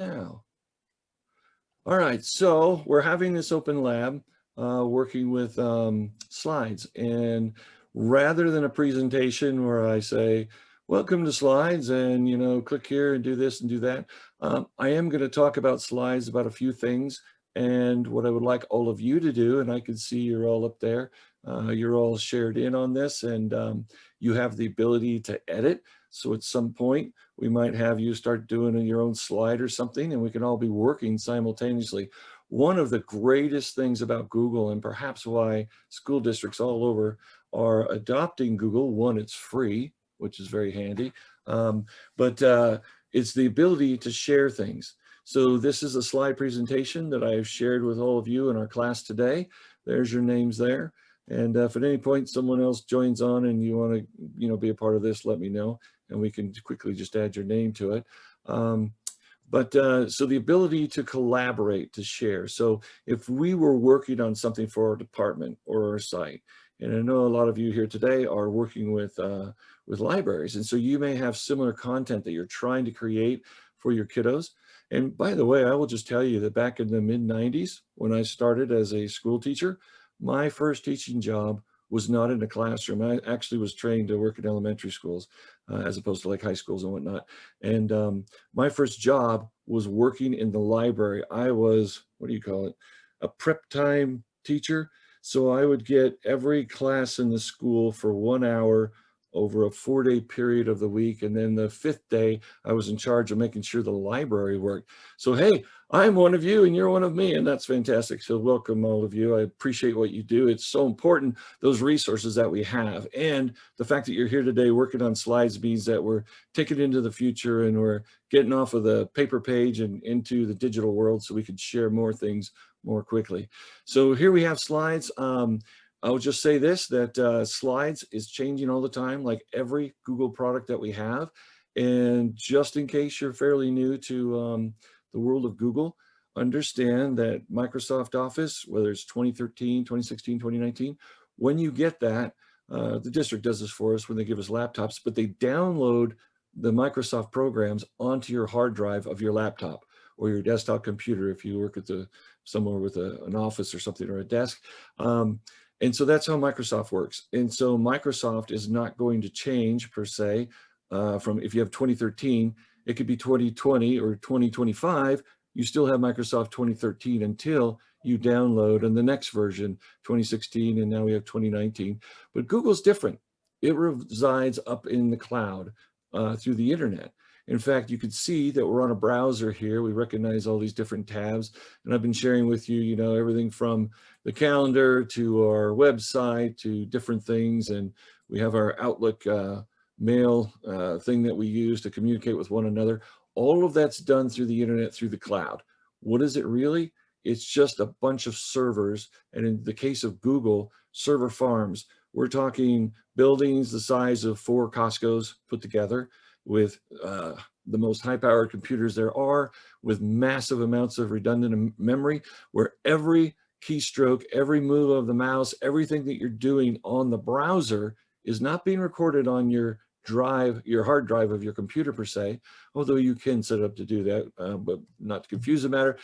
Now, all right, so we're having this open lab working with slides, and rather than a presentation where I say, welcome to slides and, click here and do this and do that, I am going to talk about slides, about a few things, and what I would like all of you to do, and I can see you're all up there, you're all shared in on this, and you have the ability to edit. So at some point, we might have you start doing your own slide or something, and we can all be working simultaneously. One of the greatest things about Google, and perhaps why school districts all over are adopting Google, one, it's free, which is very handy, but it's the ability to share things. So this is a slide presentation that I have shared with all of you in our class today. There's your names there. And if at any point someone else joins on and you want to, be a part of this, let me know, and we can quickly just add your name to it. So the ability to collaborate, to share. So if we were working on something for our department or our site, and I know a lot of you here today are working with libraries, and so you may have similar content that you're trying to create for your kiddos. And by the way, I will just tell you that back in the mid-90s, when I started as a school teacher, my first teaching job was not in a classroom. I actually was trained to work in elementary schools as opposed to like high schools and whatnot. And my first job was working in the library. I was, what do you call it? A prep time teacher. So I would get every class in the school for 1 hour over a 4-day period of the week. And then the 5th day, I was in charge of making sure the library worked. So, hey, I'm one of you and you're one of me, and that's fantastic. So welcome all of you. I appreciate what you do. It's so important, those resources that we have. And the fact that you're here today working on slides means that we're taking into the future and we're getting off of the paper page and into the digital world so we can share more things more quickly. So here we have slides. I'll just say this, that slides is changing all the time, like every Google product that we have. And just in case you're fairly new to the world of Google, understand that Microsoft Office, whether it's 2013, 2016, 2019, when you get that, the district does this for us when they give us laptops, but they download the Microsoft programs onto your hard drive of your laptop or your desktop computer if you work at somewhere with an office or something or a desk. And so that's how Microsoft works. And so Microsoft is not going to change per se from if you have 2013, it could be 2020 or 2025, you still have Microsoft 2013 until you download and the next version, 2016, and now we have 2019. But Google's different. It resides up in the cloud through the internet. In fact, you can see that we're on a browser here. We recognize all these different tabs. And I've been sharing with you, everything from the calendar to our website to different things. And we have our Outlook mail thing that we use to communicate with one another. All of that's done through the internet, through the cloud. What is it really? It's just a bunch of servers. And in the case of Google, server farms. We're talking buildings the size of 4 Costco's put together, with the most high-powered computers there are, with massive amounts of redundant memory, where every keystroke, every move of the mouse, everything that you're doing on the browser is not being recorded on your drive, your hard drive of your computer per se, although you can set it up to do that, but not to confuse the matter.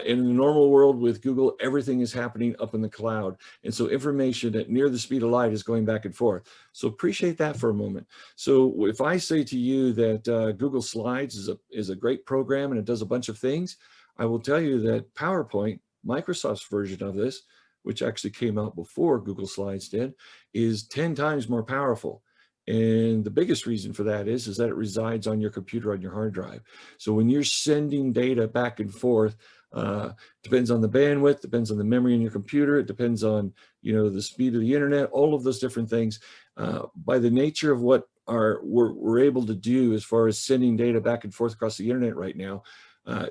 In the normal world with Google, everything is happening up in the cloud. And so information at near the speed of light is going back and forth. So appreciate that for a moment. So if I say to you that Google Slides is a great program and it does a bunch of things, I will tell you that PowerPoint, Microsoft's version of this, which actually came out before Google Slides did, is 10 times more powerful. And the biggest reason for that is that it resides on your computer, on your hard drive. So when you're sending data back and forth, depends on the bandwidth, depends on the memory in your computer, it depends on the speed of the internet, all of those different things. By the nature of what we're able to do as far as sending data back and forth across the internet right now,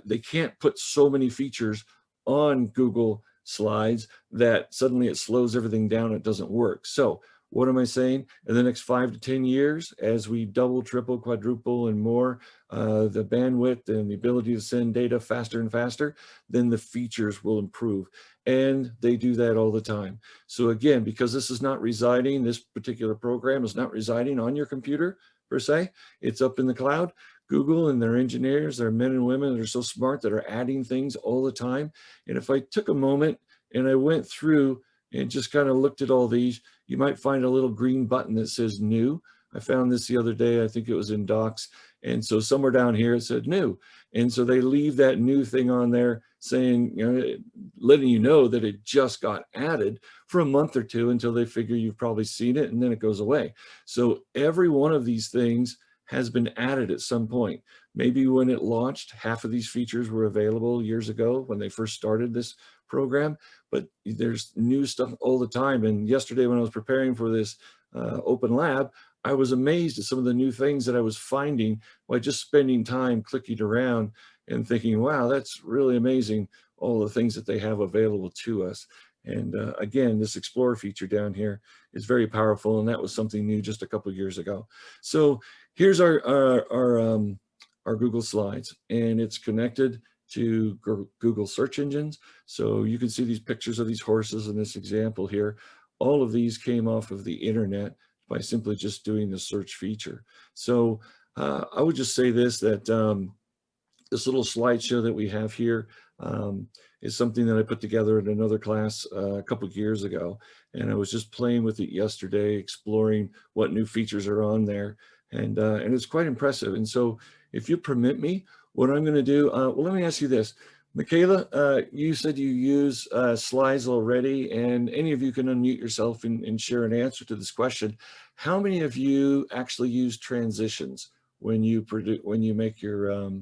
they can't put so many features on Google Slides that suddenly it slows everything down, it doesn't work. So what am I saying? In the next 5 to 10 years, as we double, triple, quadruple, and more the bandwidth and the ability to send data faster and faster, then the features will improve. And they do that all the time. So again, because this particular program is not residing on your computer per se, it's up in the cloud. Google and their engineers, their men and women that are so smart that are adding things all the time. And if I took a moment and I went through and just kind of looked at all these, you might find a little green button that says new. I found this the other day, I think it was in Docs. And so somewhere down here it said new. And so they leave that new thing on there saying, you know, letting you know that it just got added for a month or two until they figure you've probably seen it, and then it goes away. So every one of these things has been added at some point. Maybe when it launched, half of these features were available years ago when they first started this program, but there's new stuff all the time. And yesterday when I was preparing for this open lab, I was amazed at some of the new things that I was finding by just spending time clicking around and thinking, wow, that's really amazing, all the things that they have available to us. And again, this Explorer feature down here is very powerful, and that was something new just a couple of years ago. So here's our Google Slides, and it's connected to Google search engines. So you can see these pictures of these horses in this example here. All of these came off of the internet by simply just doing the search feature. So I would just say this, that this little slideshow that we have here is something that I put together in another class a couple of years ago. And I was just playing with it yesterday, exploring what new features are on there. And it's quite impressive. And so if you permit me, what I'm going to do, well, let me ask you this. Michaela, you said you use slides already, and any of you can unmute yourself and share an answer to this question. How many of you actually use transitions when you make your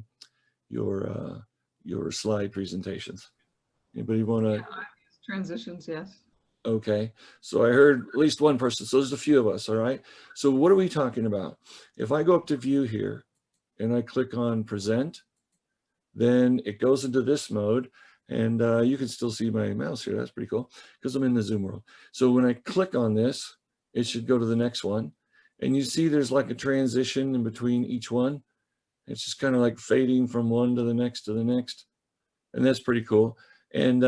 slide presentations? Anybody want to? Yeah, I use transitions, yes. Okay, so I heard at least one person, so there's a few of us, all right? So what are we talking about? If I go up to view here and I click on present, then it goes into this mode, and you can still see my mouse here. That's pretty cool because I'm in the Zoom world. So when I click on this, it should go to the next one, and you see there's like a transition in between each one. It's just kind of like fading from one to the next to the next, and that's pretty cool. And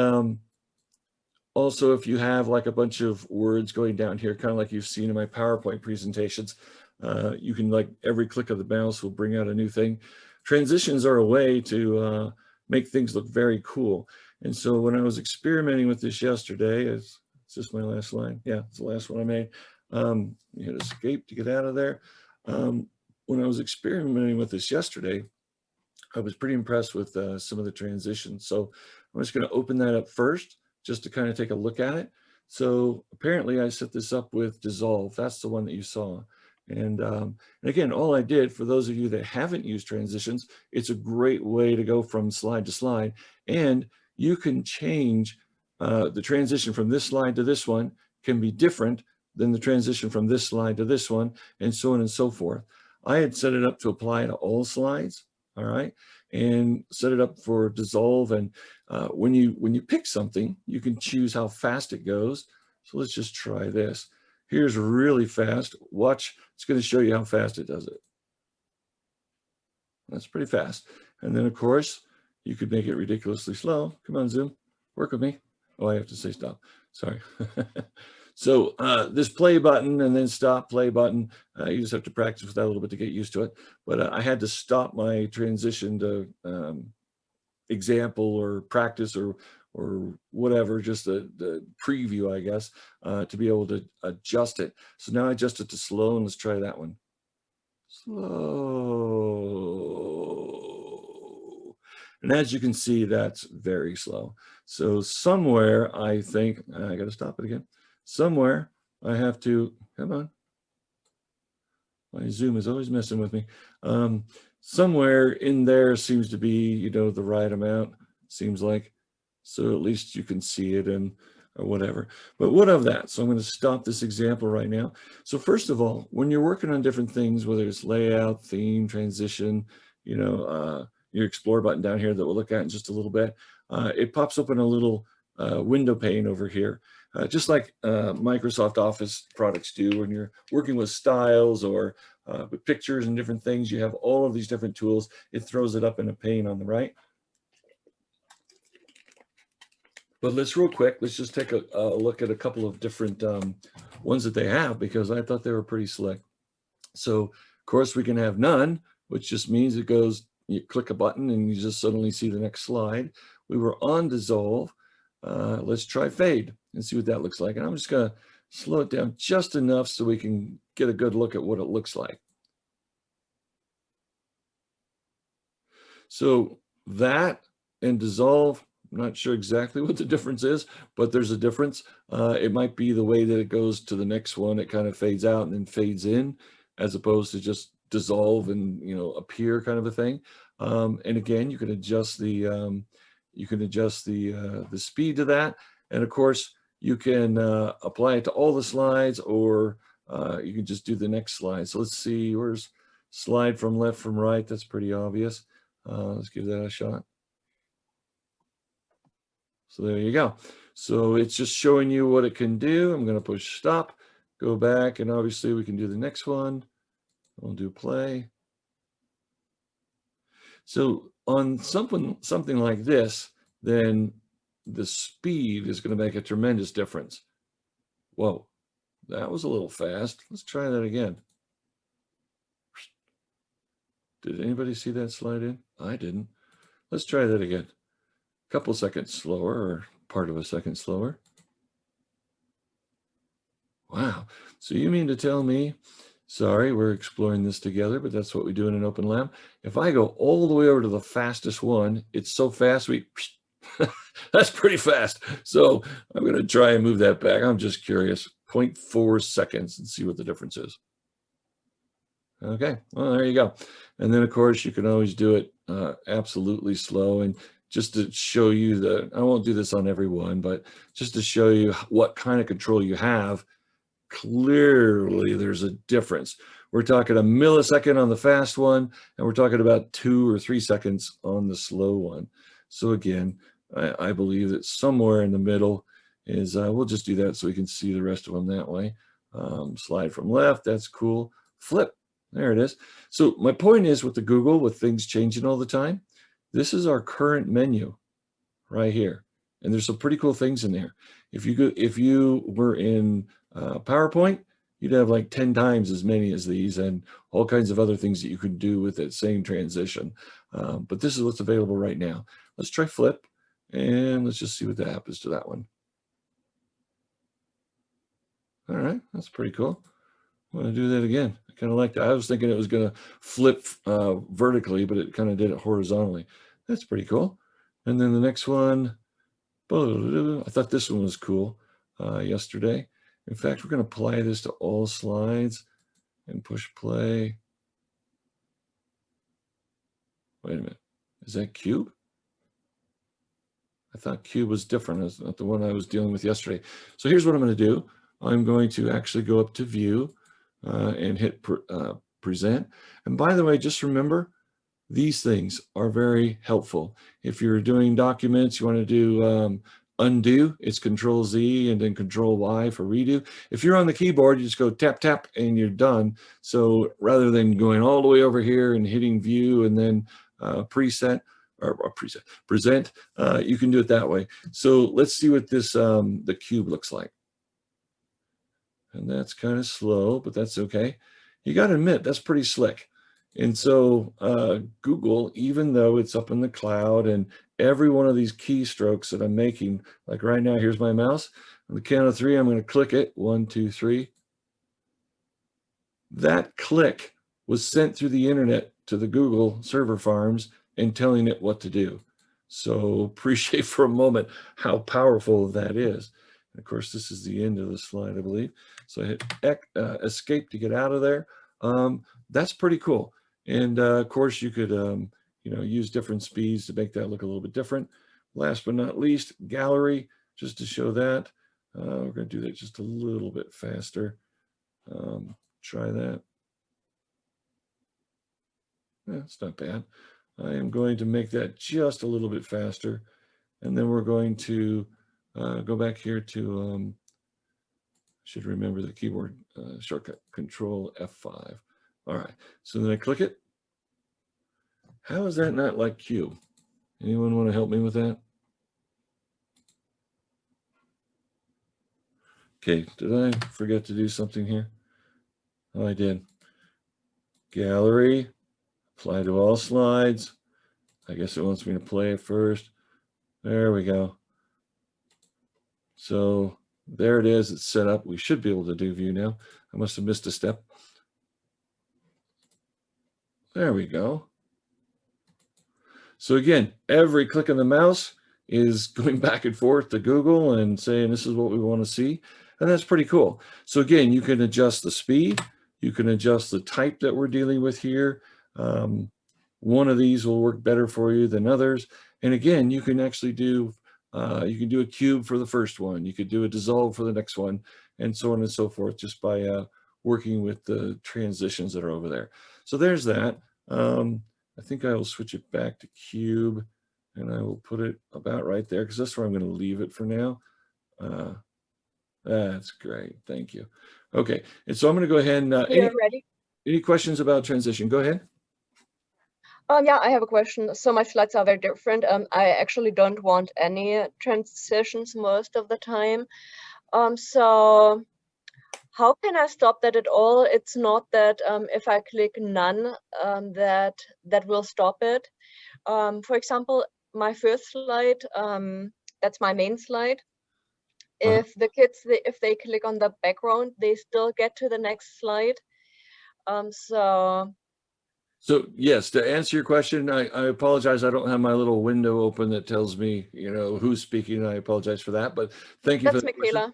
also, if you have like a bunch of words going down here, kind of like you've seen in my PowerPoint presentations, you can, like, every click of the mouse will bring out a new thing. Transitions are a way to make things look very cool. And so when I was experimenting with this yesterday, is this my last line? Yeah, it's the last one I made. You hit escape to get out of there. When I was experimenting with this yesterday, I was pretty impressed with some of the transitions. So I'm just going to open that up first, just to kind of take a look at it. So apparently I set this up with Dissolve. That's the one that you saw. And again, all I did, for those of you that haven't used transitions, it's a great way to go from slide to slide. And you can change the transition from this slide to this one can be different than the transition from this slide to this one, and so on and so forth. I had set it up to apply to all slides, all right, and set it up for Dissolve. And when you pick something, you can choose how fast it goes. So let's just try this. Here's really fast. Watch, it's going to show you how fast it does it. That's pretty fast. And then, of course, you could make it ridiculously slow. Come on, Zoom, work with me. Oh, I have to say stop. Sorry. So this play button and then stop play button, you just have to practice with that a little bit to get used to it. But I had to stop my transition to example or practice or whatever, just the preview, I guess, to be able to adjust it. So now I adjust it to slow, and let's try that one. Slow. And as you can see, that's very slow. So somewhere, I think, I got to stop it again. Somewhere I have to, come on. My Zoom is always messing with me. Somewhere in there seems to be, the right amount, seems like. So at least you can see it and or whatever. But what of that? So I'm going to stop this example right now. So first of all, when you're working on different things, whether it's layout, theme, transition, your Explore button down here that we'll look at in just a little bit, it pops open a little window pane over here. Just like Microsoft Office products do when you're working with styles or with pictures and different things, you have all of these different tools. It throws it up in a pane on the right. But let's just take a look at a couple of different ones that they have, because I thought they were pretty slick. So of course we can have none, which just means it goes, you click a button and you just suddenly see the next slide. We were on dissolve. Let's try fade and see what that looks like. And I'm just going to slow it down just enough so we can get a good look at what it looks like. So that and dissolve, I'm not sure exactly what the difference is, but there's a difference. It might be the way that it goes to the next one. It kind of fades out and then fades in, as opposed to just dissolve and, you know, appear kind of a thing. And again, you can adjust the the speed to that. And of course, you can apply it to all the slides, or you can just do the next slide. So let's see, where's slide from left from right? That's pretty obvious. Let's give that a shot. So there you go. So it's just showing you what it can do. I'm going to push stop, go back, and obviously we can do the next one. We'll do play. So on something like this, then the speed is going to make a tremendous difference. Whoa, that was a little fast. Let's try that again. Did anybody see that slide in? I didn't. Let's try that again. A couple seconds slower, or part of a second slower. Wow. So you mean to tell me, sorry, we're exploring this together, but that's what we do in an open lab. If I go all the way over to the fastest one, it's so fast, that's pretty fast. So I'm going to try and move that back. I'm just curious, 0.4 seconds, and see what the difference is. Okay, well, there you go. And then of course you can always do it absolutely slow. And just to show you I won't do this on every one, but just to show you what kind of control you have, clearly there's a difference. We're talking a millisecond on the fast one, and we're talking about 2 or 3 seconds on the slow one. So again, I believe that somewhere in the middle is, we'll just do that so we can see the rest of them that way. Slide from left, that's cool. Flip, there it is. So my point is, with the Google, with things changing all the time, this is our current menu right here. And there's some pretty cool things in there. If you were in PowerPoint, you'd have like 10 times as many as these, and all kinds of other things that you could do with that same transition. But this is what's available right now. Let's try flip, and let's just see what that happens to that one. All right, that's pretty cool. I'm going to do that again. I kind of like that. I was thinking it was going to flip vertically, but it kind of did it horizontally. That's pretty cool. And then the next one, I thought this one was cool yesterday. In fact, we're going to apply this to all slides and push play. Wait a minute. Is that cube? I thought cube was different. It's not the one I was dealing with yesterday. So here's what I'm going to do. I'm going to actually go up to view and hit present. And by the way, just remember, these things are very helpful. If you're doing documents, you want to do undo, it's Control Z and then Control Y for redo. If you're on the keyboard, you just go tap, tap, and you're done. So rather than going all the way over here and hitting view and then present, you can do it that way. So let's see what this the cube looks like. And that's kind of slow, but that's okay. You got to admit, that's pretty slick. And so Google, even though it's up in the cloud, and every one of these keystrokes that I'm making, like right now, here's my mouse. On the count of 3, I'm going to click it. 1, 2, 3. That click was sent through the internet to the Google server farms and telling it what to do. So appreciate for a moment how powerful that is. And of course, this is the end of the slide, I believe. So I hit escape to get out of there. That's pretty cool. And of course, you could use different speeds to make that look a little bit different. Last but not least, gallery, just to show that. We're going to do that just a little bit faster. Try that. Yeah, it's not bad. I am going to make that just a little bit faster. And then we're going to go back here to, should remember the keyboard shortcut, Control F5. All right, so then I click it. How is that not like Q? Anyone want to help me with that? Okay, did I forget to do something here? Oh, I did. Gallery, Apply to all slides. I guess it wants me to play it first. There we go. So there it is. It's set up. We should be able to do view now. I must have missed a step. There we go. So again, every click of the mouse is going back and forth to Google and saying this is what we want to see. And that's pretty cool. So again, you can adjust the speed. You can adjust the type that we're dealing with here. One of these will work better for you than others. And again, you can actually do, you can do a cube for the first one. You could do a dissolve for the next one, and so on and so forth, just by working with the transitions that are over there. So there's that. I think I will switch it back to cube, and I will put it about right there because that's where I'm going to leave it for now. That's great. Thank you. Okay, and so I'm going to go ahead and any questions about transition? Go ahead. Yeah, I have a question. So my slides are very different. I actually don't want any transitions most of the time. So how can I stop that at all? It's not that if I click none, that will stop it. For example, my first slide, that's my main slide. If the kids, if they click on the background, they still get to the next slide. So yes, to answer your question, I apologize. I don't have my little window open that tells me, you know, who's speaking. I apologize for that, but thank you. That's for the Michaela.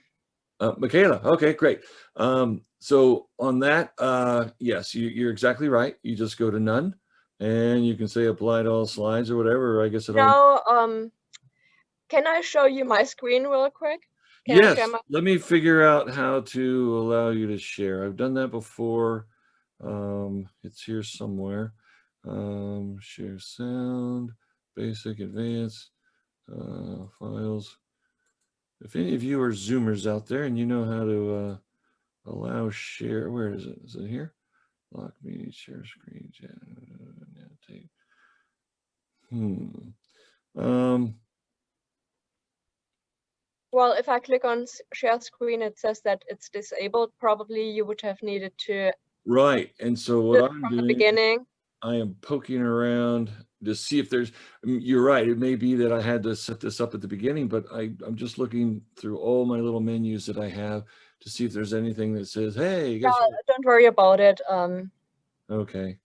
Michaela. Okay, great. So on that, yes, you're exactly right. You just go to none and you can say apply to all slides or whatever. I guess it now, can I show you my screen real quick? Yes, let me figure out how to allow you to share. I've done that before. It's here somewhere. Share sound, basic, advanced, files. If any of you are Zoomers out there and you know how to allow share, where is it? Is it here? Lock meeting, share screen, chat, tape. Well, if I click on share screen, it says that it's disabled. Probably you would have needed to. Right, and so what I'm doing, from the beginning, I am poking around to see if there's, you're right, it may be that I had to set this up at the beginning, but I'm just looking through all my little menus that I have to see if there's anything that says, hey, guess what? Don't worry about it. Okay.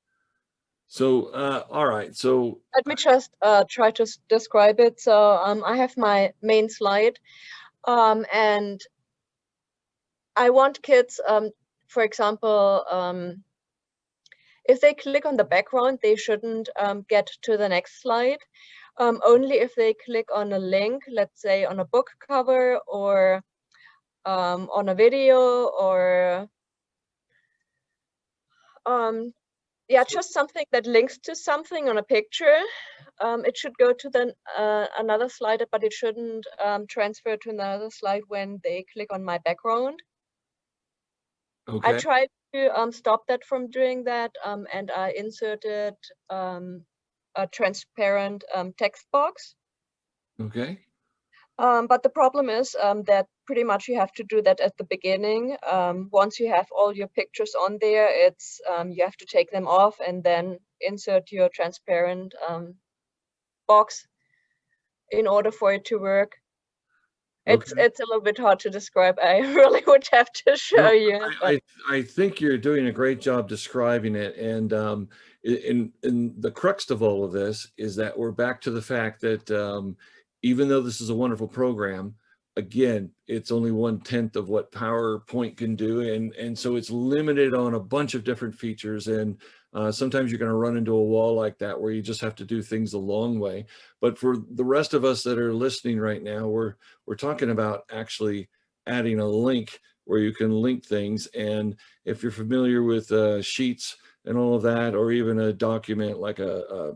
So, all right. So let me just try to describe it. So I have my main slide, and I want kids, for example, if they click on the background, they shouldn't get to the next slide. Only if they click on a link, let's say on a book cover or on a video or yeah, just something that links to something on a picture. It should go to the another slide, but it shouldn't transfer to another slide when they click on my background. okay. I tried to stop that from doing that, and I inserted a transparent text box. Okay. But the problem is that pretty much you have to do that at the beginning. Once you have all your pictures on there, it's you have to take them off and then insert your transparent box in order for it to work. It's a little bit hard to describe. I really would have to show you. I think you're doing a great job describing it, and in the crux of all of this is that we're back to the fact that even though this is a wonderful program, again, it's only 1/10 of what PowerPoint can do, and so it's limited on a bunch of different features, and sometimes you're going to run into a wall like that where you just have to do things the long way. But for the rest of us that are listening right now, we're talking about actually adding a link where you can link things. And if you're familiar with Sheets and all of that, or even a document like a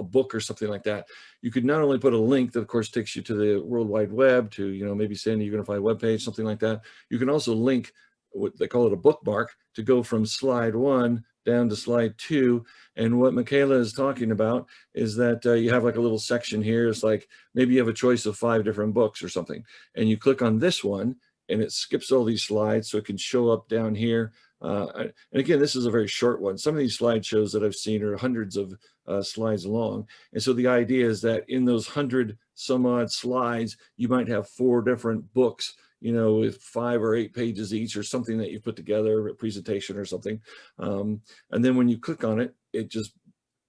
book or something like that, you could not only put a link that of course takes you to the World Wide Web to, maybe send a unified web page, something like that. You can also link what they call it a bookmark to go from slide 1 down to slide 2. And what Michaela is talking about is that you have like a little section here. It's like maybe you have a choice of 5 different books or something, and you click on this one and it skips all these slides so it can show up down here And again, this is a very short one. Some of these slideshows that I've seen are hundreds of slides long. And so the idea is that in those 100 some odd slides, you might have 4 different books, you know, with 5 or 8 pages each or something that you put together, a presentation or something. And then when you click on it, it just,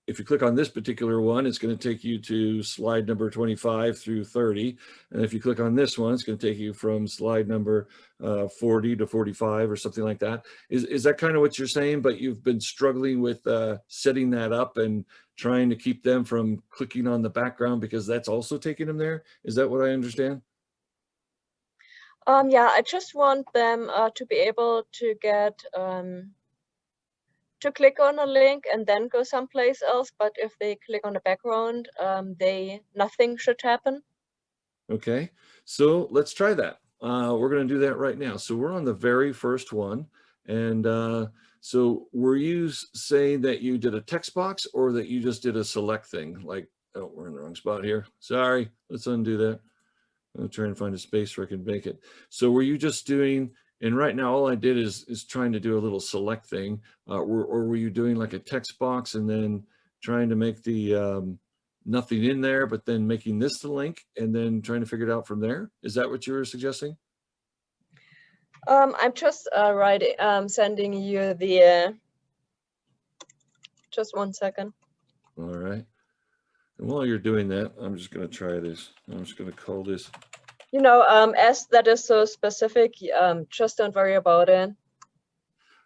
if you click on this particular one, it's going to take you to slide number 25 through 30. And if you click on this one, it's going to take you from slide number 40 to 45 or something like that. Is that kind of what you're saying? But you've been struggling with setting that up and trying to keep them from clicking on the background because that's also taking them there. Is that what I understand? Yeah, I just want them to be able to get to click on a link and then go someplace else. But if they click on the background, nothing should happen. Okay, so let's try that. We're going to do that right now. So we're on the very first one. And so were you saying that you did a text box or that you just did a select thing? Like, oh, we're in the wrong spot here. Sorry, let's undo that. I'm trying to find a space where I can make it. So were you just doing, and right now all I did is trying to do a little select thing, or were you doing like a text box and then trying to make the nothing in there, but then making this the link and then trying to figure it out from there? Is that what you were suggesting? I'm just sending you the, just 1 second. All right. And while you're doing that, I'm just going to try this. I'm just going to call this. You know, as that is so specific, just don't worry about it.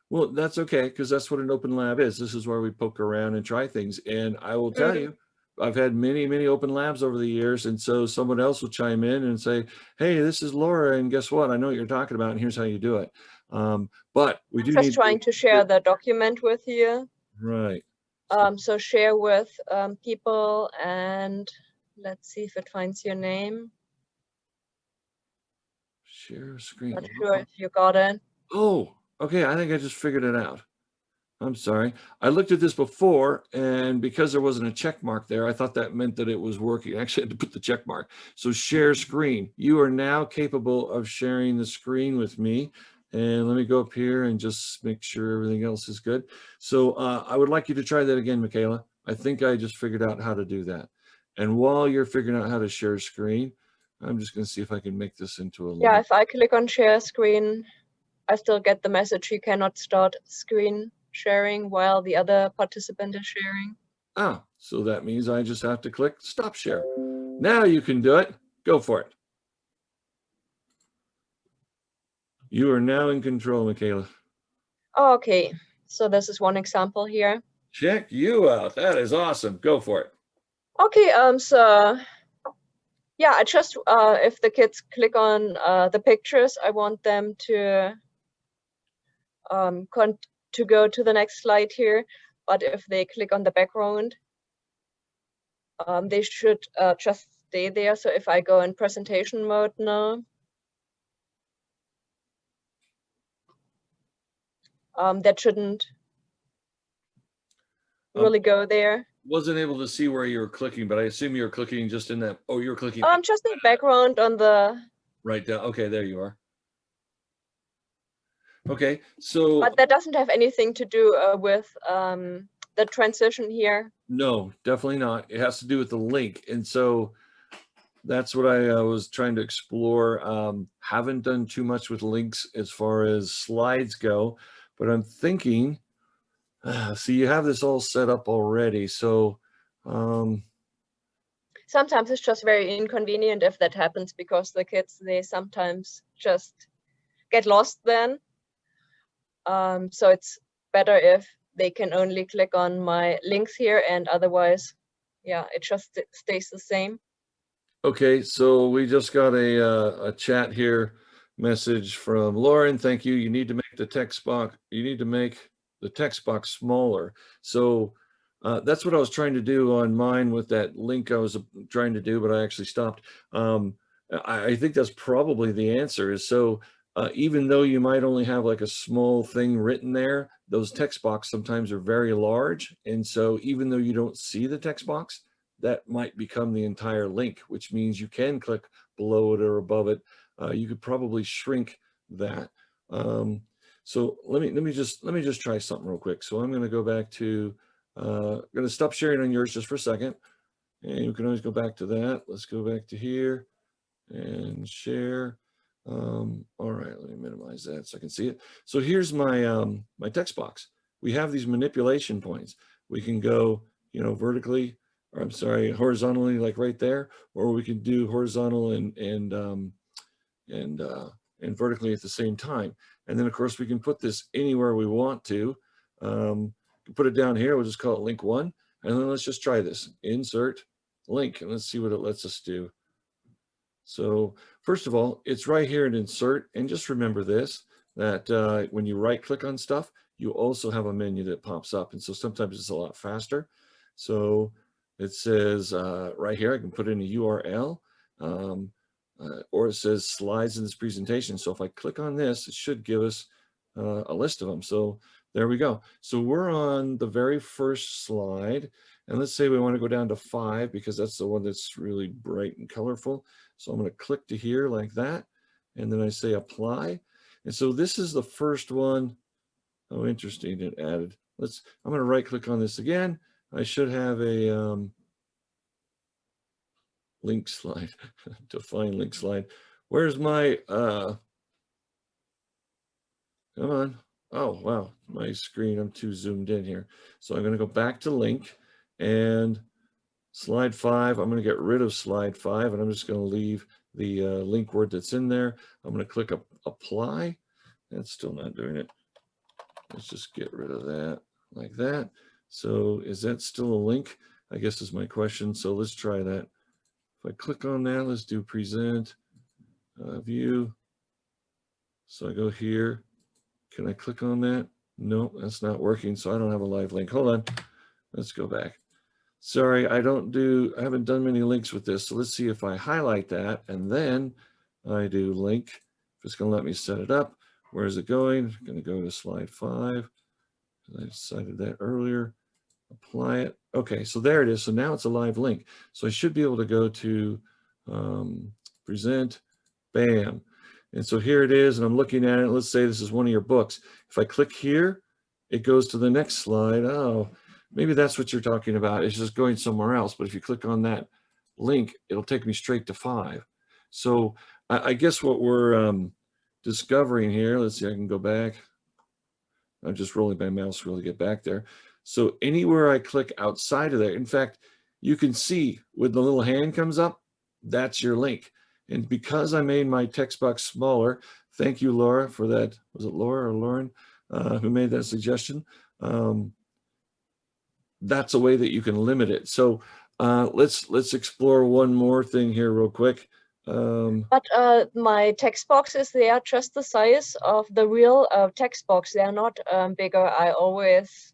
Well, that's okay, because that's what an open lab is. This is where we poke around and try things. And I will tell you, I've had many, many open labs over the years. And so someone else will chime in and say, hey, this is Laura. And guess what? I know what you're talking about. And here's how you do it. But we do Just need trying to share the document with you. Right. So share with people, and let's see if it finds your name. Share screen. Not sure if you got it. Oh, okay. I think I just figured it out. I'm sorry. I looked at this before, and because there wasn't a check mark there, I thought that meant that it was working. I actually had to put the check mark. So share screen. You are now capable of sharing the screen with me. And let me go up here and just make sure everything else is good. So I would like you to try that again, Michaela. I think I just figured out how to do that. And while you're figuring out how to share screen, I'm just going to see if I can make this into a link. Yeah, if I click on share screen, I still get the message you cannot start screen sharing while the other participant is sharing. Ah, so that means I just have to click stop share. Now you can do it. Go for it. You are now in control, Michaela. Okay, so this is one example here. Check you out. That is awesome. Go for it. Okay, so yeah, I just, if the kids click on the pictures, I want them to go to the next slide here. But if they click on the background, they should just stay there. So if I go in presentation mode now, that shouldn't really go there. Wasn't able to see where you were clicking, but I assume you were clicking just in that. Oh, you were clicking. Just in background on the. Right down. Okay, there you are. Okay, so. But that doesn't have anything to do with the transition here. No, definitely not. It has to do with the link. And so that's what I was trying to explore. Haven't done too much with links as far as slides go, but I'm thinking, so you have this all set up already. So sometimes it's just very inconvenient if that happens, because the kids, they sometimes just get lost then. So it's better if they can only click on my links here, and otherwise, yeah, it just stays the same. Okay, so we just got a chat here message from Lauren. Thank you. You need to make the text box. You need to make the text box smaller. So that's what I was trying to do on mine with that link I was trying to do, but I actually stopped. I think that's probably the answer. Is so even though you might only have like a small thing written there, those text boxes sometimes are very large. And so even though you don't see the text box, that might become the entire link, which means you can click below it or above it. You could probably shrink that. So let me just try something real quick. So I'm going to go back to, I'm going to stop sharing on yours just for a second. And you can always go back to that. Let's go back to here and share. All right, let me minimize that so I can see it. So here's my, my text box. We have these manipulation points. We can go, you know, vertically, or I'm sorry, horizontally, like right there, or we can do horizontal and vertically at the same time. And then of course we can put this anywhere we want to. Put it down here, we'll just call it link 1. And then let's just try this, insert link, and let's see what it lets us do. So first of all, it's right here in insert, and just remember this, that when you right click on stuff, you also have a menu that pops up. And so sometimes it's a lot faster. So it says right here, I can put in a URL, or it says slides in this presentation. So if I click on this, it should give us a list of them. So there we go. So we're on the very first slide. And let's say we want to go down to 5 because that's the one that's really bright and colorful. So I'm going to click to here like that. And then I say apply. And so this is the first one. Oh, interesting, it added. I'm going to right click on this again. I should have a link slide, define link slide. Where's my, come on. Oh, wow, my screen, I'm too zoomed in here. So I'm going to go back to link and slide 5. I'm going to get rid of slide 5 and I'm just going to leave the link word that's in there. I'm going to click apply. That's still not doing it. Let's just get rid of that like that. So is that still a link? I guess is my question. So let's try that. If I click on that, let's do present, view. So I go here. Can I click on that? No, that's not working. So I don't have a live link. Hold on. Let's go back. Sorry, I haven't done many links with this. So let's see if I highlight that and then I do link. If it's going to let me set it up. Where is it going? I'm going to go to slide 5. I decided that earlier. Apply it. Okay, so there it is. So now it's a live link. So I should be able to go to present, bam. And so here it is, and I'm looking at it. Let's say this is one of your books. If I click here, it goes to the next slide. Oh, maybe that's what you're talking about. It's just going somewhere else. But if you click on that link, it'll take me straight to 5. So I guess what we're discovering here, let's see, I can go back. I'm just rolling my mouse wheel to get back there. So anywhere I click outside of there, in fact, you can see when the little hand comes up, that's your link. And because I made my text box smaller, thank you, Laura, for that. Was it Laura or Lauren who made that suggestion? That's a way that you can limit it. So let's explore one more thing here real quick. But my text boxes, they are just the size of the real text box. They are not bigger. I always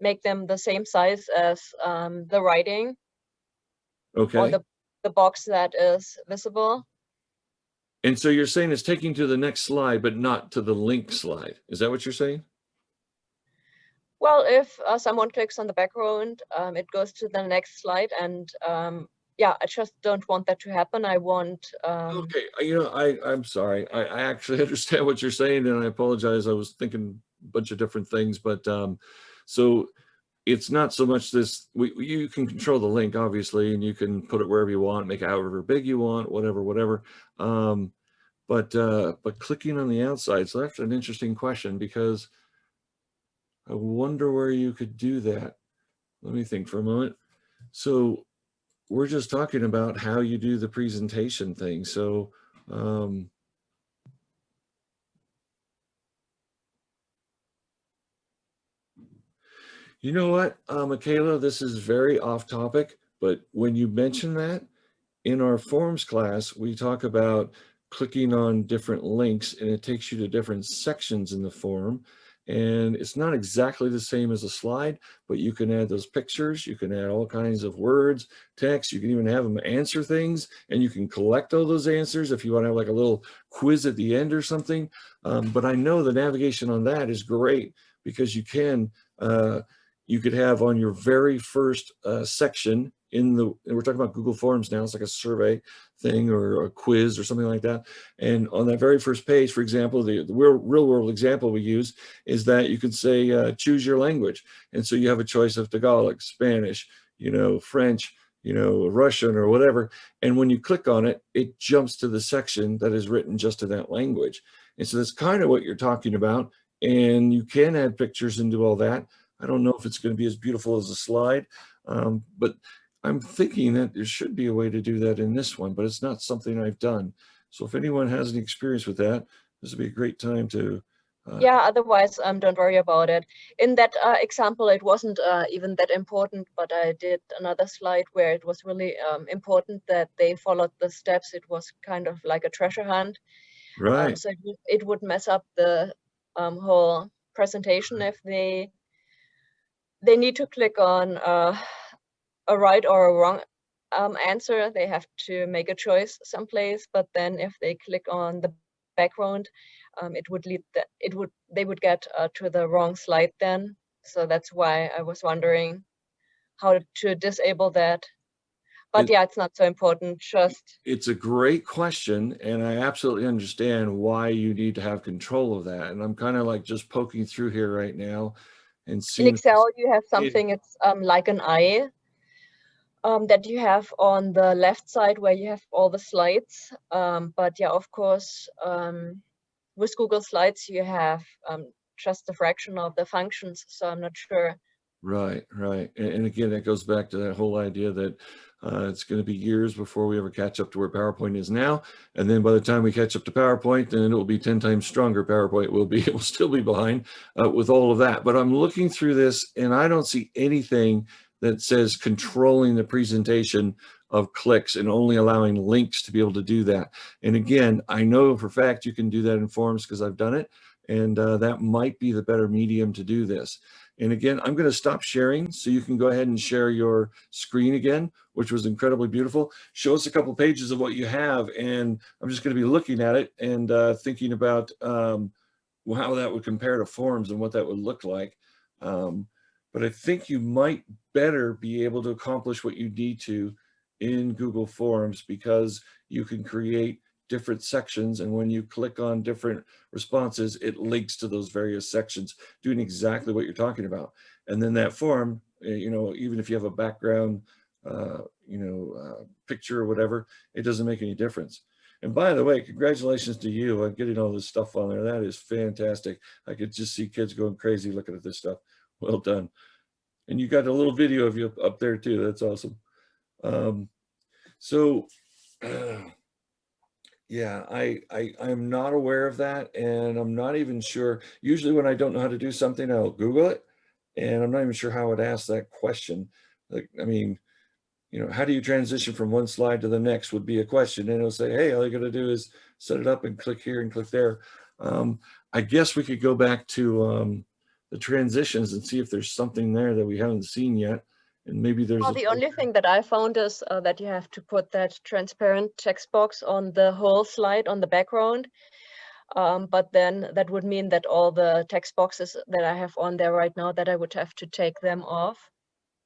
make them the same size as the writing. Okay. Or the box that is visible. And so you're saying it's taking to the next slide, but not to the link slide. Is that what you're saying? Well, if someone clicks on the background, it goes to the next slide. And yeah, I just don't want that to happen. I want... Okay, you know, I'm sorry. I actually understand what you're saying, and I apologize. I was thinking a bunch of different things, but so it's not so much this, you can control the link, obviously, and you can put it wherever you want, make it however big you want, whatever. But clicking on the outside, so that's an interesting question, because I wonder where you could do that. Let me think for a moment. So we're just talking about how you do the presentation thing. So you know what, Michaela, this is very off topic, but when you mention that, in our forms class, we talk about clicking on different links and it takes you to different sections in the form. And it's not exactly the same as a slide, but you can add those pictures, you can add all kinds of words, text, you can even have them answer things, and you can collect all those answers if you want to have like a little quiz at the end or something. But I know the navigation on that is great because you could have on your very first section and we're talking about Google Forms now, it's like a survey thing or a quiz or something like that. And on that very first page, for example, the real world example we use is that you can say, choose your language. And so you have a choice of Tagalog, Spanish, French, Russian or whatever. And when you click on it, it jumps to the section that is written just to that language. And so that's kind of what you're talking about. And you can add pictures and do all that. I don't know if it's going to be as beautiful as a slide, but I'm thinking that there should be a way to do that in this one, but it's not something I've done. So if anyone has any experience with that, this would be a great time to. Yeah, otherwise, don't worry about it. In that example, it wasn't even that important, but I did another slide where it was really important that they followed the steps. It was kind of like a treasure hunt. Right. So it would mess up the whole presentation if they need to click on a right or a wrong answer. They have to make a choice someplace, but then if they click on the background, it would lead they would get to the wrong slide then. So that's why I was wondering how to disable that. But yeah, it's not so important. It's a great question, and I absolutely understand why you need to have control of that. And I'm kind of like just poking through here right now and seeing in Excel, you have something, it's like an eye that you have on the left side where you have all the slides. But yeah, of course, with Google Slides, you have just a fraction of the functions. So I'm not sure. Right. And again, that goes back to that whole idea that it's going to be years before we ever catch up to where PowerPoint is now. And then by the time we catch up to PowerPoint, then it will be 10 times stronger. PowerPoint it will still be behind with all of that. But I'm looking through this and I don't see anything that says controlling the presentation of clicks and only allowing links to be able to do that. And again, I know for a fact you can do that in Forms because I've done it. And that might be the better medium to do this. And again, I'm going to stop sharing so you can go ahead and share your screen again, which was incredibly beautiful. Show us a couple pages of what you have. And I'm just going to be looking at it and thinking about how that would compare to Forms and what that would look like. But I think you might better be able to accomplish what you need to in Google Forms because you can create different sections, and when you click on different responses, it links to those various sections, doing exactly what you're talking about. And then that form, even if you have a background, picture or whatever, it doesn't make any difference. And by the way, congratulations to you on getting all this stuff on there. That is fantastic. I could just see kids going crazy looking at this stuff. Well done. And you got a little video of you up there too. That's awesome. Yeah, I'm not aware of that, and I'm not even sure. Usually when I don't know how to do something, I'll Google it, and I'm not even sure how it asks that question. Like, I mean, how do you transition from one slide to the next would be a question, and it'll say, hey, all you got to do is set it up and click here and click there. I guess we could go back to the transitions and see if there's something there that we haven't seen yet. And maybe there's the only thing that I found is that you have to put that transparent text box on the whole slide on the background. But then that would mean that all the text boxes that I have on there right now, that I would have to take them off,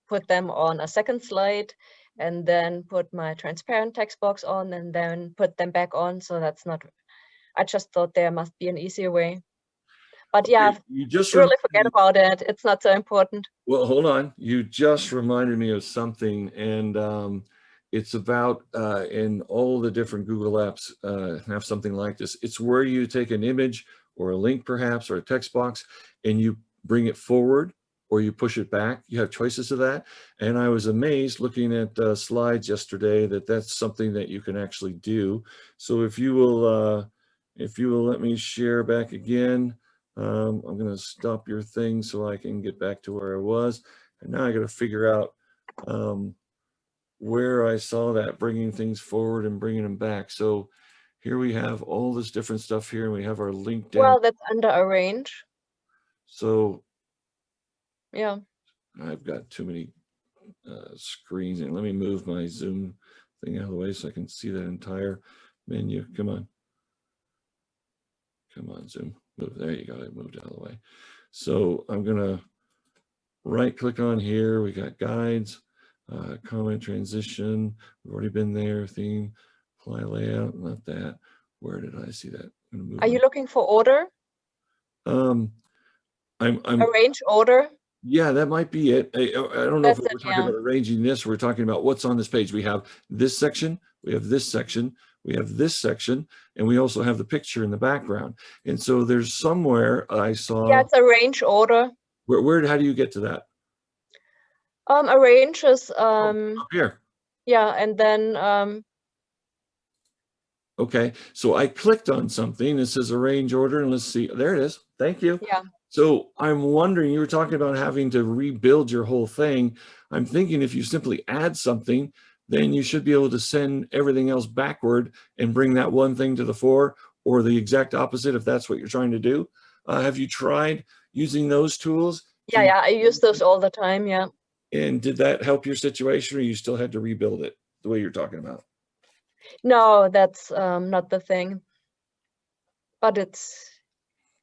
put them on a second slide, and then put my transparent text box on and then put them back on. So that's not, I just thought there must be an easier way. But yeah, you just really forget about it. It's not so important. Well, hold on. You just reminded me of something, and it's about in all the different Google apps have something like this. It's where you take an image or a link perhaps or a text box and you bring it forward or you push it back. You have choices of that. And I was amazed looking at slides yesterday that that's something that you can actually do. So if you will let me share back again. I'm going to stop your thing so I can get back to where I was. And now I got to figure out where I saw that bringing things forward and bringing them back. So here we have all this different stuff here, and we have our link down. Well, that's under arrange. So yeah, I've got too many screens, and let me move my Zoom thing out of the way so I can see that entire menu. Come on, Zoom. Move. There you go. I moved out of the way. So I'm going to right click on here. We got guides. Comment transition, we've already been there. Theme, apply layout, not that. Where did I see that? I'm gonna move Are you on. looking for order? I'm Arrange order? Yeah, that might be it. I don't know if That's we're it, talking yeah. about arranging this, we're talking about what's on this page. We have this section, we have this section, we have this section, and we also have the picture in the background. And so there's somewhere I Yeah, saw, it's arrange order. how do you get to that? Arrange is, Up here. yeah, and then, Okay, so I clicked on something, it says arrange order, and let's see, there it is. Thank you. yeah. So I'm wondering, you were talking about having to rebuild your whole thing. I'm thinking if you simply add something, then you should be able to send everything else backward and bring that one thing to the fore, or the exact opposite if that's what you're trying to do. Have you tried using those tools? Yeah, yeah, I use those all the time, yeah. And did that help your situation, or you still had to rebuild it the way you're talking about? No, that's not the thing. But it's,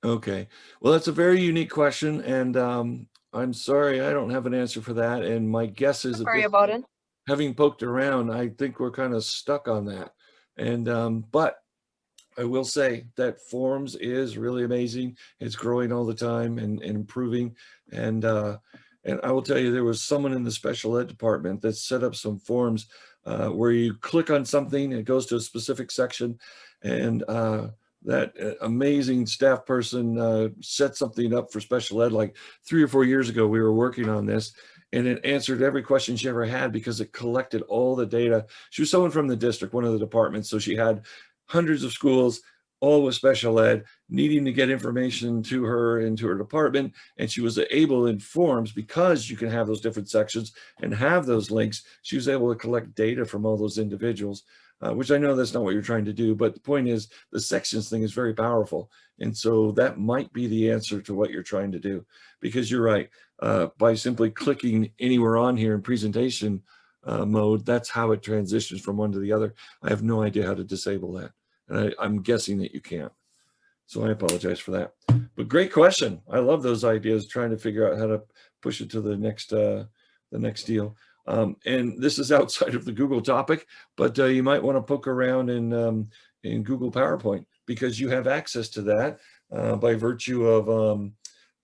Okay, well, that's a very unique question, and I'm sorry I don't have an answer for that. And my guess is that sorry this, about it. having poked around, I think we're kind of stuck on that. And but I will say that Forms is really amazing. It's growing all the time and improving. And I will tell you, there was someone in the special ed department that set up some forms where you click on something, it goes to a specific section, and that amazing staff person set something up for special ed like 3 or 4 years ago. We were working on this, and it answered every question she ever had because it collected all the data. She was someone from the district, one of the departments, so she had hundreds of schools, all with special ed, needing to get information to her and to her department. And she was able in Forms, because you can have those different sections and have those links, she was able to collect data from all those individuals, which I know that's not what you're trying to do. But the point is, the sections thing is very powerful. And so that might be the answer to what you're trying to do, because you're right. By simply clicking anywhere on here in presentation mode, that's how it transitions from one to the other. I have no idea how to disable that. And I'm guessing that you can't. So I apologize for that. But great question. I love those ideas, trying to figure out how to push it to the next deal. And this is outside of the Google topic, but you might want to poke around in Google PowerPoint, because you have access to that by virtue of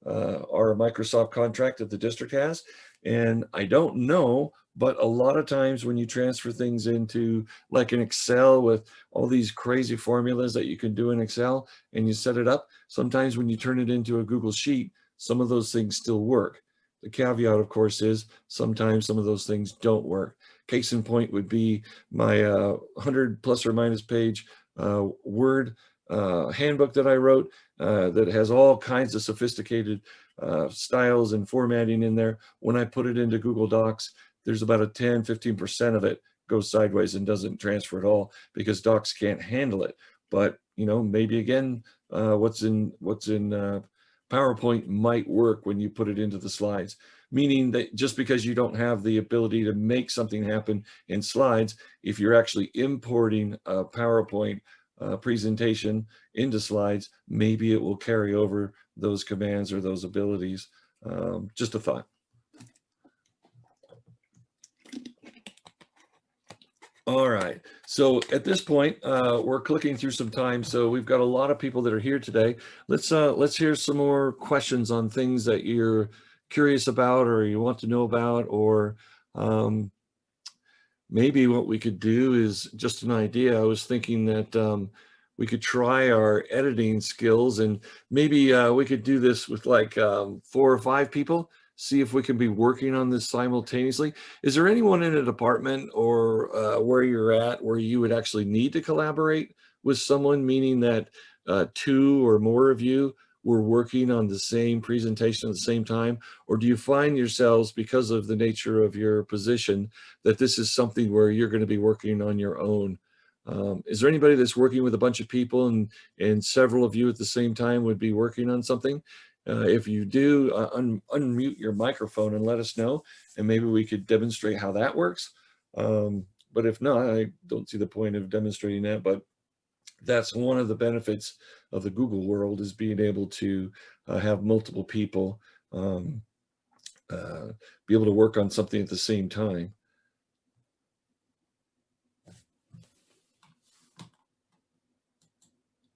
our Microsoft contract that the district has. And I don't know, but a lot of times when you transfer things into like an Excel with all these crazy formulas that you can do in Excel and you set it up, sometimes when you turn it into a Google Sheet, some of those things still work. The caveat, of course, is sometimes some of those things don't work. Case in point would be my 100 plus or minus page Word handbook that I wrote that has all kinds of sophisticated styles and formatting in there. When I put it into Google Docs, there's about a 10–15% of it goes sideways and doesn't transfer at all because Docs can't handle it. But maybe again, what's in PowerPoint might work when you put it into the slides, meaning that just because you don't have the ability to make something happen in slides, if you're actually importing a PowerPoint presentation into slides, maybe it will carry over those commands or those abilities. Just a thought. All right, so at this point, we're clicking through some time. So we've got a lot of people that are here today. Let's hear some more questions on things that you're curious about or you want to know about, or maybe what we could do is just an idea. I was thinking that we could try our editing skills, and maybe we could do this with like 4 or 5 people. See if we can be working on this simultaneously. Is there anyone in a department or where you're at where you would actually need to collaborate with someone, meaning that 2 or more of you were working on the same presentation at the same time? Or do you find yourselves, because of the nature of your position, that this is something where you're going to be working on your own? Is there anybody that's working with a bunch of people and several of you at the same time would be working on something? If you do, unmute your microphone and let us know, and maybe we could demonstrate how that works. But if not, I don't see the point of demonstrating that, but that's one of the benefits of the Google world, is being able to have multiple people be able to work on something at the same time.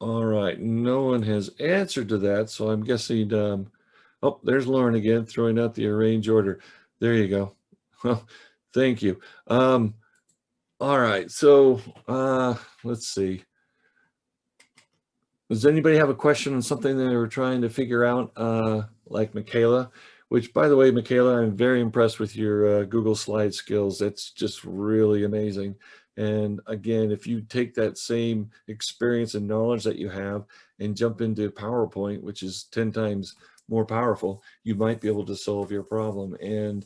All right, no one has answered to that, so I'm guessing, oh, there's Lauren again, throwing out the arrange order. There you go. Well, thank you. All right, so let's see. Does anybody have a question on something that they were trying to figure out, like Michaela? Which, by the way, Michaela, I'm very impressed with your Google Slide skills. That's just really amazing. And again, if you take that same experience and knowledge that you have and jump into PowerPoint, which is 10 times more powerful, you might be able to solve your problem. And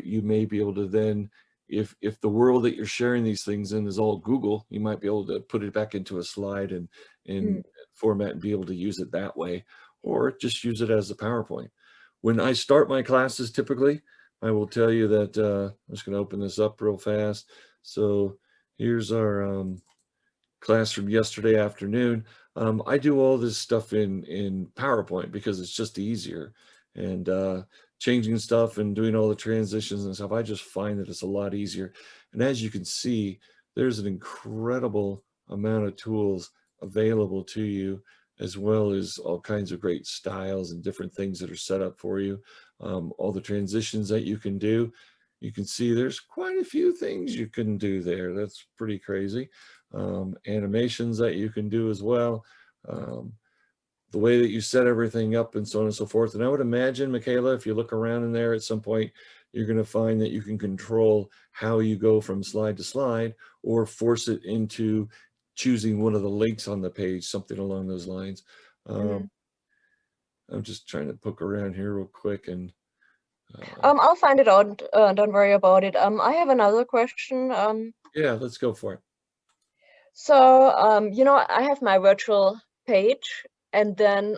you may be able to then, if the world that you're sharing these things in is all Google, you might be able to put it back into a slide and format and be able to use it that way, or just use it as a PowerPoint. When I start my classes, typically, I will tell you that, I'm just going to open this up real fast. So here's our class from yesterday afternoon. I do all this stuff in PowerPoint because it's just easier, and changing stuff and doing all the transitions and stuff, I just find that it's a lot easier. And as you can see, there's an incredible amount of tools available to you, as well as all kinds of great styles and different things that are set up for you. All the transitions that you can do. You can see there's quite a few things you can do there. That's pretty crazy. Animations that you can do as well. The way that you set everything up and so on and so forth. And I would imagine, Michaela, if you look around in there at some point, you're going to find that you can control how you go from slide to slide, or force it into choosing one of the links on the page, something along those lines. I'm just trying to poke around here real quick and I'll find it out. Don't worry about it. I have another question. yeah, let's go for it. So, you know, I have my virtual page, and then,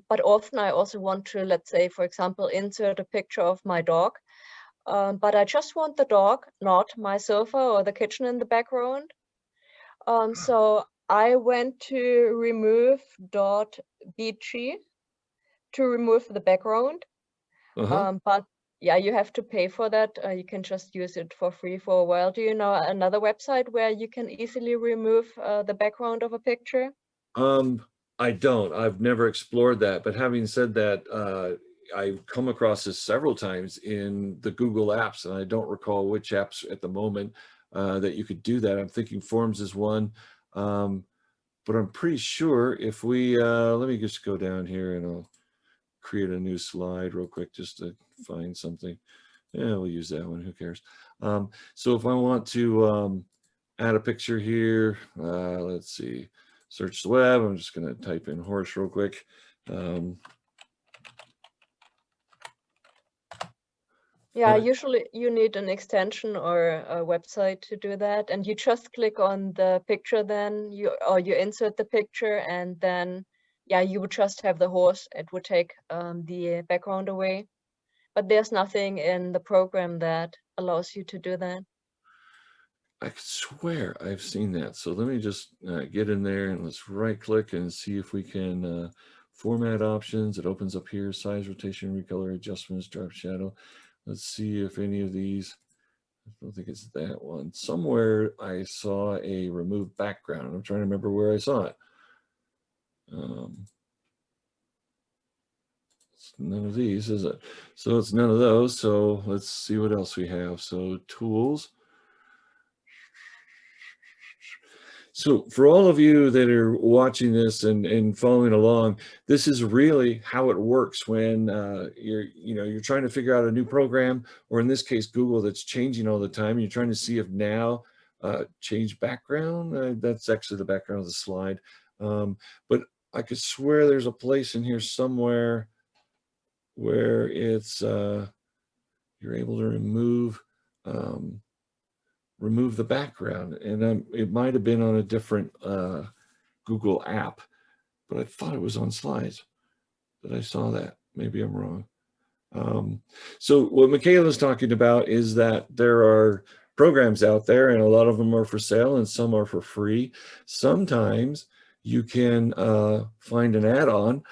but often I also want to, let's say, for example, insert a picture of my dog. But I just want the dog, not my sofa or the kitchen in the background. So I went to remove.bg to remove the background. But yeah, you have to pay for that. You can just use it for free for a while. Do you know another website where you can easily remove the background of a picture? I don't. I've never explored that. But having said that, I've come across this several times in the Google apps, and I don't recall which apps at the moment that you could do that. I'm thinking Forms is one, but I'm pretty sure if we, let me just go down here and I'll create a new slide real quick just to find something. Yeah, we'll use that one. Who cares? So if I want to add a picture here, let's see, search the web. I'm just going to type in horse real quick. Yeah, usually you need an extension or a website to do that, and you just click on the picture, then you insert the picture, and then yeah, you would just have the horse. It would take the background away, but there's nothing in the program that allows you to do that. I swear I've seen that. So let me just get in there and let's right click and see if we can format options. It opens up here, size, rotation, recolor, adjustments, drop shadow. Let's see if any of these, I don't think it's that one. Somewhere I saw a remove background. I'm trying to remember where I saw it. It's none of these, is it? So it's none of those. So let's see what else we have. So tools. So for all of you that are watching this and following along, this is really how it works when you're trying to figure out a new program, or in this case, Google, that's changing all the time. You're trying to see if now change background. That's actually the background of the slide. But I could swear there's a place in here somewhere where it's you're able to remove the background, and it might have been on a different Google app, but I thought it was on Slides that I saw that. Maybe I'm wrong. So what Michaela is talking about is that there are programs out there, and a lot of them are for sale and some are for free. Sometimes you can find an add-on.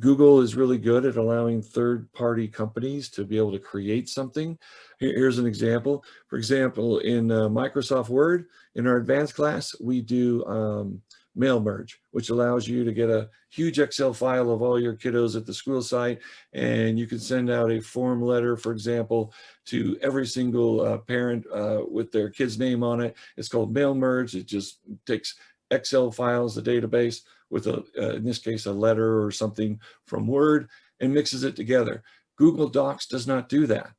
Google is really good at allowing third-party companies to be able to create something. Here's an example. For example, in Microsoft Word, in our advanced class, we do Mail Merge, which allows you to get a huge Excel file of all your kiddos at the school site, and you can send out a form letter, for example, to every single parent with their kid's name on it. It's called Mail Merge. It just takes Excel files, the database, with in this case, a letter or something from Word, and mixes it together. Google Docs does not do that,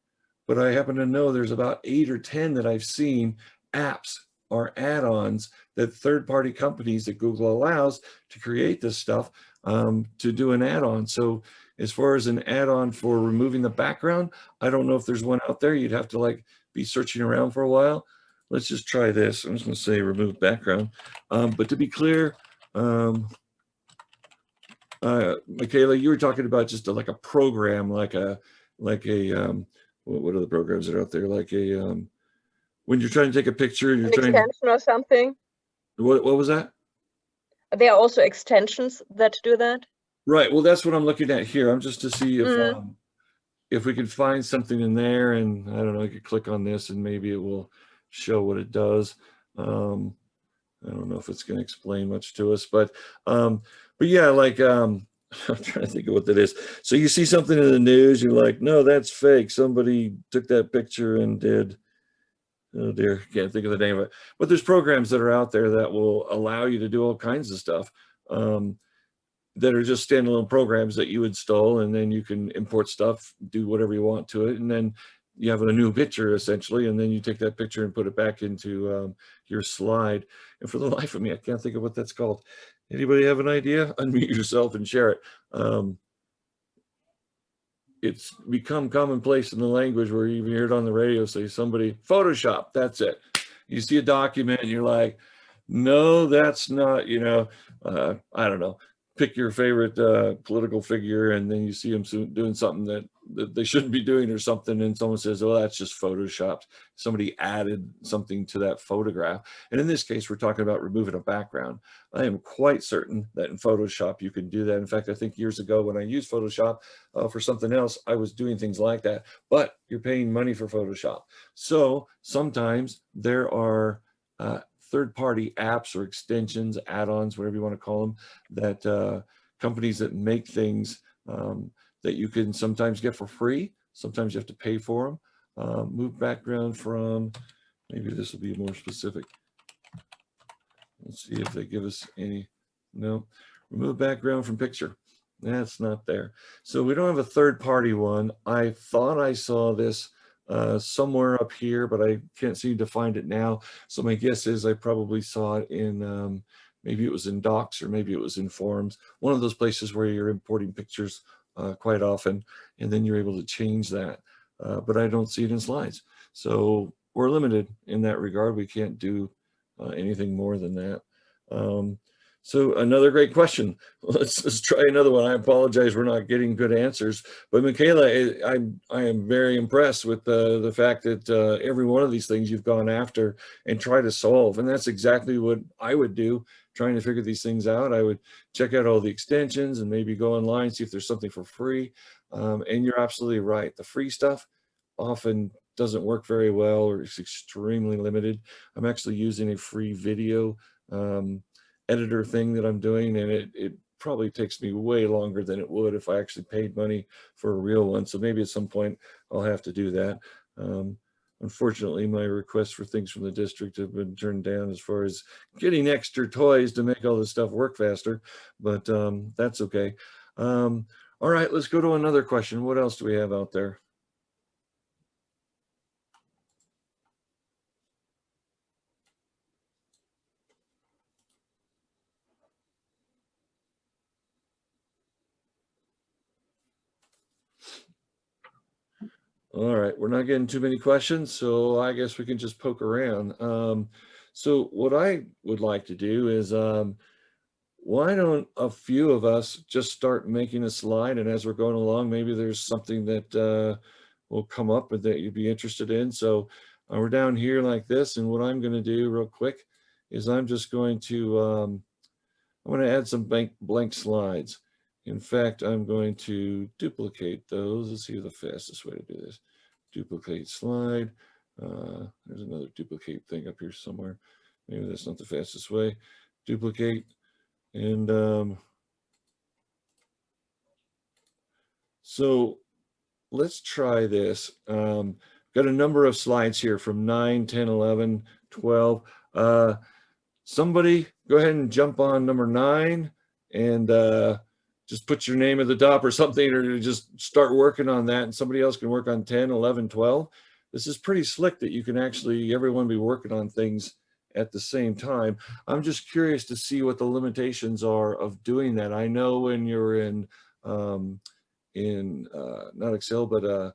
but I happen to know there's about 8 or 10 that I've seen, apps or add-ons that third-party companies that Google allows to create this stuff to do an add-on. So as far as an add-on for removing the background, I don't know if there's one out there. You'd have to like be searching around for a while. Let's just try this. I'm just going to say remove background. But to be clear, Michaela, you were talking about just like a program, like a what are the programs that are out there? Like a when you're trying to take a picture, you're An trying. extension or something. What was that? There are also extensions that do that. Right. Well, that's what I'm looking at here. I'm just to see if we can find something in there, and I don't know, I could click on this and maybe it will show what it does. I don't know if it's going to explain much to us, but yeah, like I'm trying to think of what that is. So you see something in the news, you're like, no, that's fake. Somebody took that picture and did. Oh dear, can't think of the name of it. But there's programs that are out there that will allow you to do all kinds of stuff that are just standalone programs that you install, and then you can import stuff, do whatever you want to it, and then you have a new picture essentially, and then you take that picture and put it back into your slide. And for the life of me, I can't think of what that's called. Anybody have an idea? Unmute yourself and share it. It's become commonplace in the language where you even hear it on the radio, say somebody, Photoshop, that's it. You see a document and you're like, no, that's not, I don't know, pick your favorite political figure, and then you see them doing something that they shouldn't be doing or something, and someone says, oh, that's just Photoshopped. Somebody added something to that photograph. And in this case, we're talking about removing a background. I am quite certain that in Photoshop you can do that. In fact, I think years ago when I used Photoshop for something else, I was doing things like that, but you're paying money for Photoshop. So sometimes there are third-party apps or extensions, add-ons, whatever you want to call them, that companies that make things that you can sometimes get for free. Sometimes you have to pay for them. Move background from, maybe this will be more specific. Let's see if they give us any. No. Remove background from picture. That's not there. So we don't have a third-party one. I thought I saw this somewhere up here, but I can't seem to find it now. So my guess is I probably saw it in, maybe it was in Docs or maybe it was in Forms, one of those places where you're importing pictures quite often, and then you're able to change that. But I don't see it in Slides. So we're limited in that regard. We can't do anything more than that. So another great question. Let's try another one. I apologize, we're not getting good answers. But Michaela, I am very impressed with the fact that every one of these things you've gone after and try to solve. And that's exactly what I would do, trying to figure these things out. I would check out all the extensions and maybe go online, see if there's something for free. And you're absolutely right. The free stuff often doesn't work very well, or it's extremely limited. I'm actually using a free video editor thing that I'm doing, and it probably takes me way longer than it would if I actually paid money for a real one. So maybe at some point I'll have to do that. Unfortunately, my requests for things from the district have been turned down as far as getting extra toys to make all this stuff work faster, but that's okay. All right, let's go to another question. What else do we have out there? All right, we're not getting too many questions, so I guess we can just poke around. So what I would like to do is, why don't a few of us just start making a slide, and as we're going along, maybe there's something that will come up and that you'd be interested in. So we're down here like this, and what I'm going to do real quick is I'm just going to, I'm going to add some blank slides. In fact, I'm going to duplicate those. Let's see the fastest way to do this. Duplicate slide. There's another duplicate thing up here somewhere. Maybe that's not the fastest way. Duplicate. And so let's try this. Got a number of slides here from 9, 10, 11, 12. Somebody go ahead and jump on number 9 and just put your name at the top or something, or just start working on that, and somebody else can work on 10, 11, 12. This is pretty slick that you can actually, everyone be working on things at the same time. I'm just curious to see what the limitations are of doing that. I know when you're in not Excel, but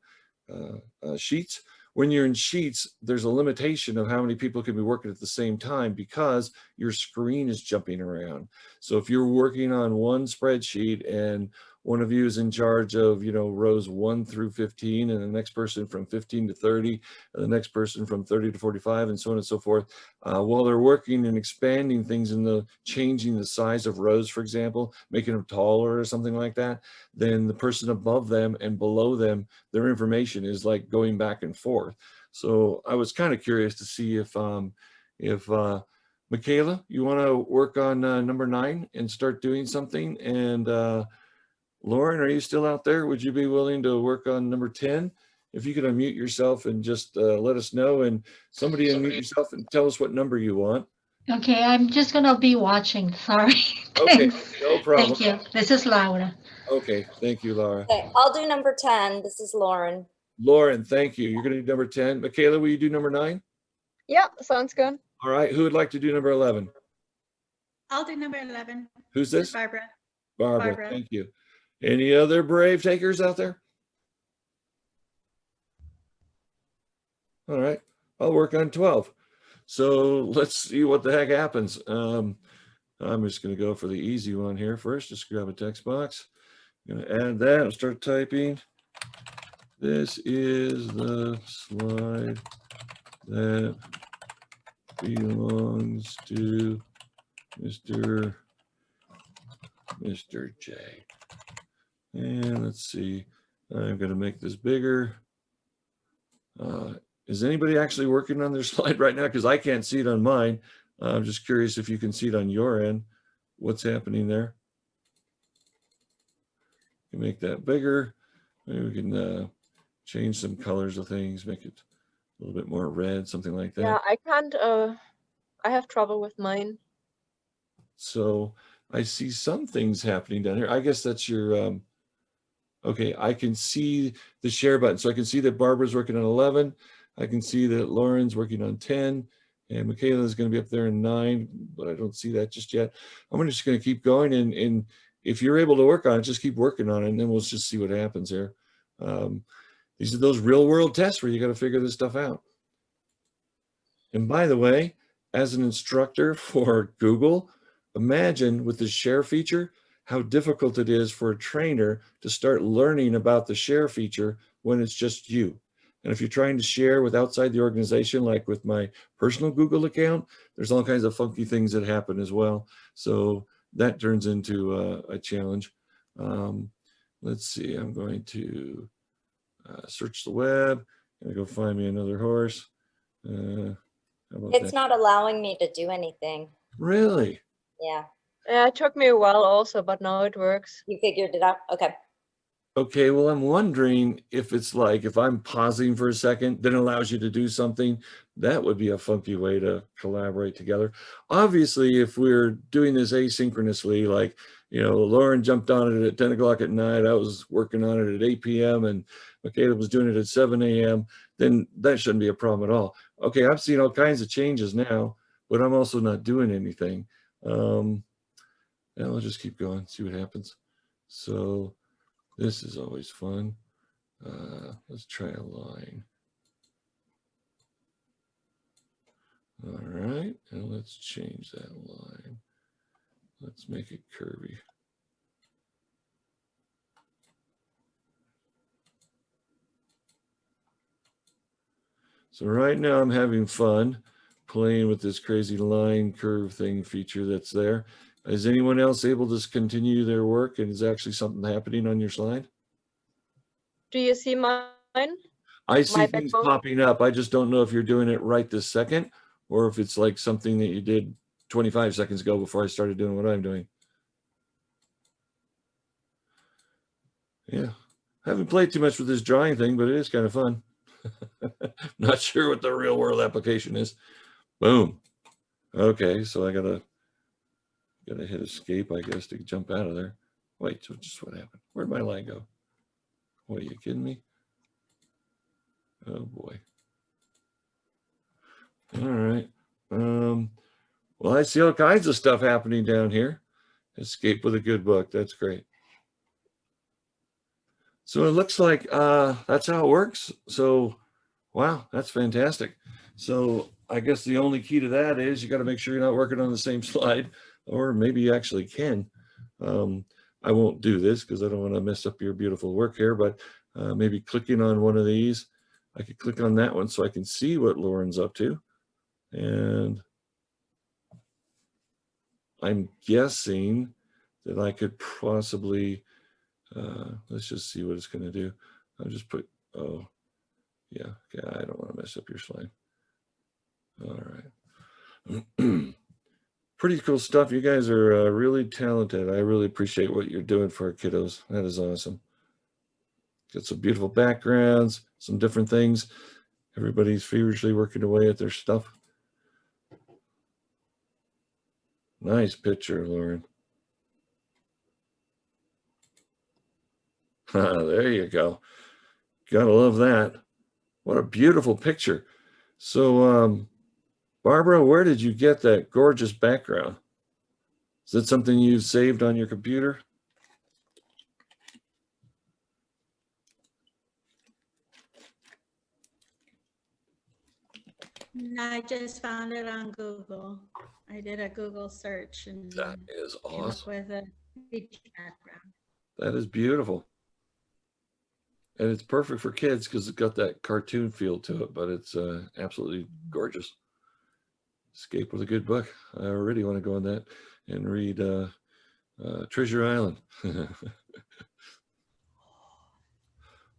Sheets. When you're in Sheets, there's a limitation of how many people can be working at the same time because your screen is jumping around. So if you're working on one spreadsheet and one of you is in charge of, rows 1 through 15, and the next person from 15 to 30, and the next person from 30 to 45, and so on and so forth, while they're working and expanding things in changing the size of rows, for example, making them taller or something like that, then the person above them and below them, their information is like going back and forth. So I was kind of curious to see if Michaela, you want to work on number 9 and start doing something? And Lauren, are you still out there? Would you be willing to work on number 10? If you could unmute yourself and just let us know, and somebody unmute yourself and tell us what number you want. Okay, I'm just gonna be watching. Sorry. Okay, Thanks. no problem. Thank you. This is Laura. Okay, thank you, Laura. Okay, I'll do number 10. This is Lauren. Lauren, thank you. You're going to do number 10. Michaela, will you do number 9? Yeah, sounds good. All right. Who would like to do number 11? I'll do number 11. Who's this? Barbara. Barbara. Thank you. Any other brave takers out there? All right. I'll work on 12. So let's see what the heck happens. I'm just going to go for the easy one here first. Just grab a text box. I'm going to add that and start typing. This is the slide that belongs to Mr. J. And let's see, I'm going to make this bigger. Is anybody actually working on their slide right now? Because I can't see it on mine. I'm just curious if you can see it on your end. What's happening there? You make that bigger. Maybe we can change some colors of things, make it a little bit more red, something like that. Yeah, I can't, I have trouble with mine. So I see some things happening down here. I guess that's your, okay, I can see the share button. So I can see that Barbara's working on 11. I can see that Lauren's working on 10, and Michaela is going to be up there in 9, but I don't see that just yet. I'm just going to keep going, and if you're able to work on it, just keep working on it, and then we'll just see what happens here. These are those real world tests where you got to figure this stuff out. And by the way, as an instructor for Google, imagine with the share feature, how difficult it is for a trainer to start learning about the share feature when it's just you. And if you're trying to share with outside the organization, like with my personal Google account, there's all kinds of funky things that happen as well. So that turns into a challenge. Let's see, I'm going to search the web and go find me another horse. It's not allowing me to do anything. Really? Yeah. Yeah, it took me a while also, but now it works. You figured it out? Okay. Okay, well, I'm wondering if it's like, if I'm pausing for a second, then it allows you to do something. That would be a funky way to collaborate together. Obviously, if we're doing this asynchronously, like, Lauren jumped on it at 10 o'clock at night, I was working on it at 8 p.m. and Michaela was doing it at 7 a.m., then that shouldn't be a problem at all. Okay, I've seen all kinds of changes now, but I'm also not doing anything. And I'll just keep going, see what happens. So this is always fun. Let's try a line. All right, and let's change that line. Let's make it curvy. So right now I'm having fun playing with this crazy line curve thing feature that's there. Is anyone else able to continue their work, and is actually something happening on your slide? Do you see mine? I see My things backbone? popping up. I just don't know if you're doing it right this second, or if it's like something that you did 25 seconds ago before I started doing what I'm doing. Yeah. Haven't played too much with this drawing thing, but it is kind of fun. Not sure what the real world application is. Boom. Okay, so I gotta hit escape, I guess, to jump out of there. Wait, so just what happened? Where'd my line go? What, are you kidding me? Oh boy. All right. Well, I see all kinds of stuff happening down here. Escape with a good book. That's great. So it looks like that's how it works. So, wow, that's fantastic. So I guess the only key to that is you got to make sure you're not working on the same slide, or maybe you actually can. I won't do this because I don't want to mess up your beautiful work here, but maybe clicking on one of these, I could click on that one so I can see what Lauren's up to. And I'm guessing that I could possibly, let's just see what it's going to do. I'll just put, oh, yeah, okay, I don't want to mess up your slide. All right. Pretty cool stuff. You guys are really talented. I really appreciate what you're doing for our kiddos. That is awesome. Got some beautiful backgrounds, some different things. Everybody's feverishly working away at their stuff. Nice picture, Lauren. There you go. Gotta love that. What a beautiful picture. So, Barbara, where did you get that gorgeous background? Is that something you saved on your computer? I just found it on Google. I did a Google search and That is came up awesome. with a beach background. That is beautiful. And it's perfect for kids because it's got that cartoon feel to it, but it's absolutely gorgeous. Escape with a good book. I already want to go on that and read Treasure Island.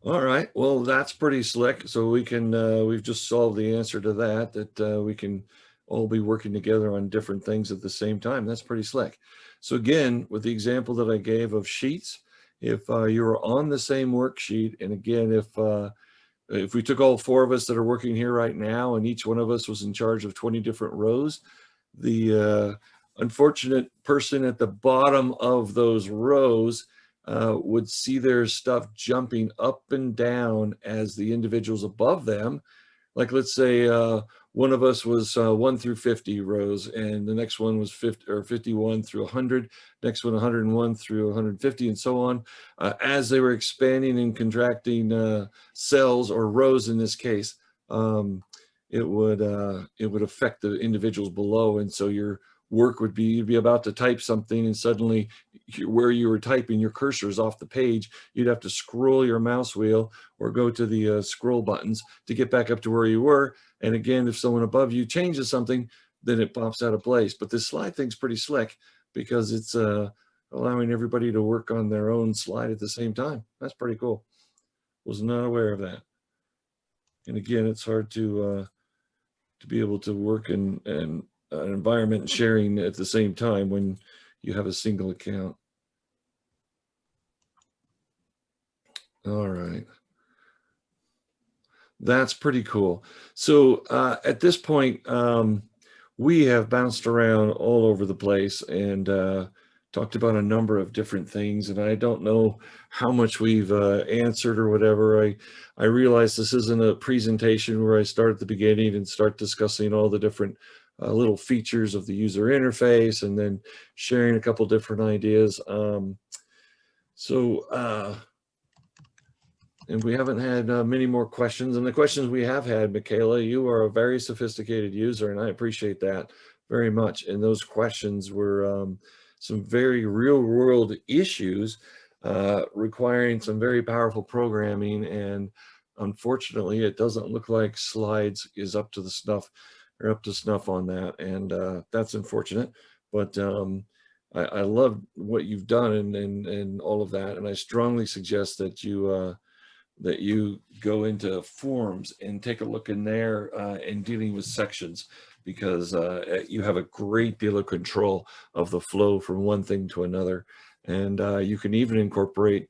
All right, well, that's pretty slick. So we can, we've just solved the answer to that, that we can all be working together on different things at the same time. That's pretty slick. So again, with the example that I gave of sheets, if you were on the same worksheet, and again, if we took all 4 of us that are working here right now, and each one of us was in charge of 20 different rows, the unfortunate person at the bottom of those rows would see their stuff jumping up and down as the individuals above them. Like, let's say one of us was 1 through 50 rows, and the next one was 50 or 51 through 100, next one 101 through 150, and so on. As they were expanding and contracting cells or rows in this case, it would affect the individuals below, and so your work would be, you'd be about to type something, and suddenly where you were typing, your cursor is off the page. You'd have to scroll your mouse wheel or go to the scroll buttons to get back up to where you were. And again, if someone above you changes something, then it pops out of place. But this slide thing's pretty slick because it's allowing everybody to work on their own slide at the same time. That's pretty cool. Was not aware of that. And again, it's hard to be able to work in an environment and sharing at the same time when you have a single account. All right. That's pretty cool. So at this point, we have bounced around all over the place and talked about a number of different things. And I don't know how much we've answered or whatever. I realize this isn't a presentation where I start at the beginning and start discussing all the different little features of the user interface and then sharing a couple different ideas. And we haven't had many more questions. And the questions we have had, Michaela, you are a very sophisticated user, and I appreciate that very much. And those questions were some very real world issues requiring some very powerful programming. And unfortunately, it doesn't look like Slides is up to the snuff or up to snuff on that. And that's unfortunate, but I love what you've done and all of that. And I strongly suggest that you go into forms and take a look in there in dealing with sections, because you have a great deal of control of the flow from one thing to another. And you can even incorporate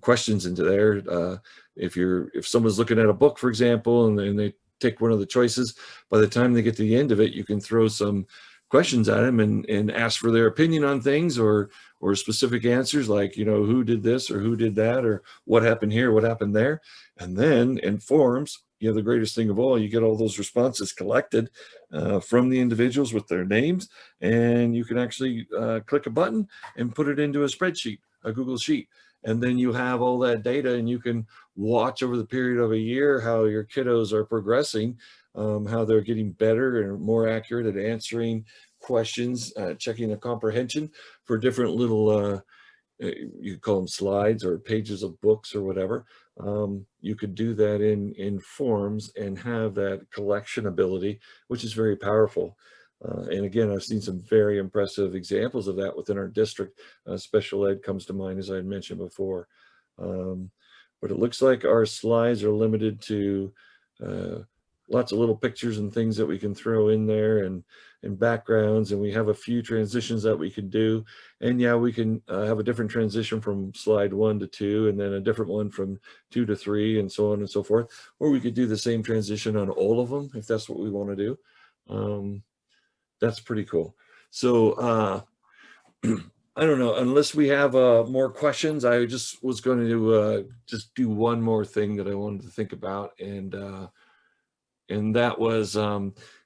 questions into there. If someone's looking at a book, for example, and they take one of the choices, by the time they get to the end of it, you can throw some questions at them and ask for their opinion on things, or specific answers like, who did this or who did that, or what happened here, what happened there. And then in forms, the greatest thing of all, you get all those responses collected from the individuals with their names, and you can actually click a button and put it into a spreadsheet, a Google Sheet. And then you have all that data, and you can watch over the period of a year how your kiddos are progressing, how they're getting better and more accurate at answering questions, checking the comprehension for different little, you call them slides or pages of books or whatever. You could do that in forms and have that collection ability, which is very powerful. And again, I've seen some very impressive examples of that within our district. Special ed comes to mind, as I had mentioned before. But it looks like our slides are limited to lots of little pictures and things that we can throw in there, and backgrounds, and we have a few transitions that we can do. And yeah, we can have a different transition from slide 1 to 2, and then a different one from 2 to 3, and so on and so forth. Or we could do the same transition on all of them if that's what we want to do. That's pretty cool. So I don't know, unless we have more questions, I just was going to just do one more thing that I wanted to think about, and that was,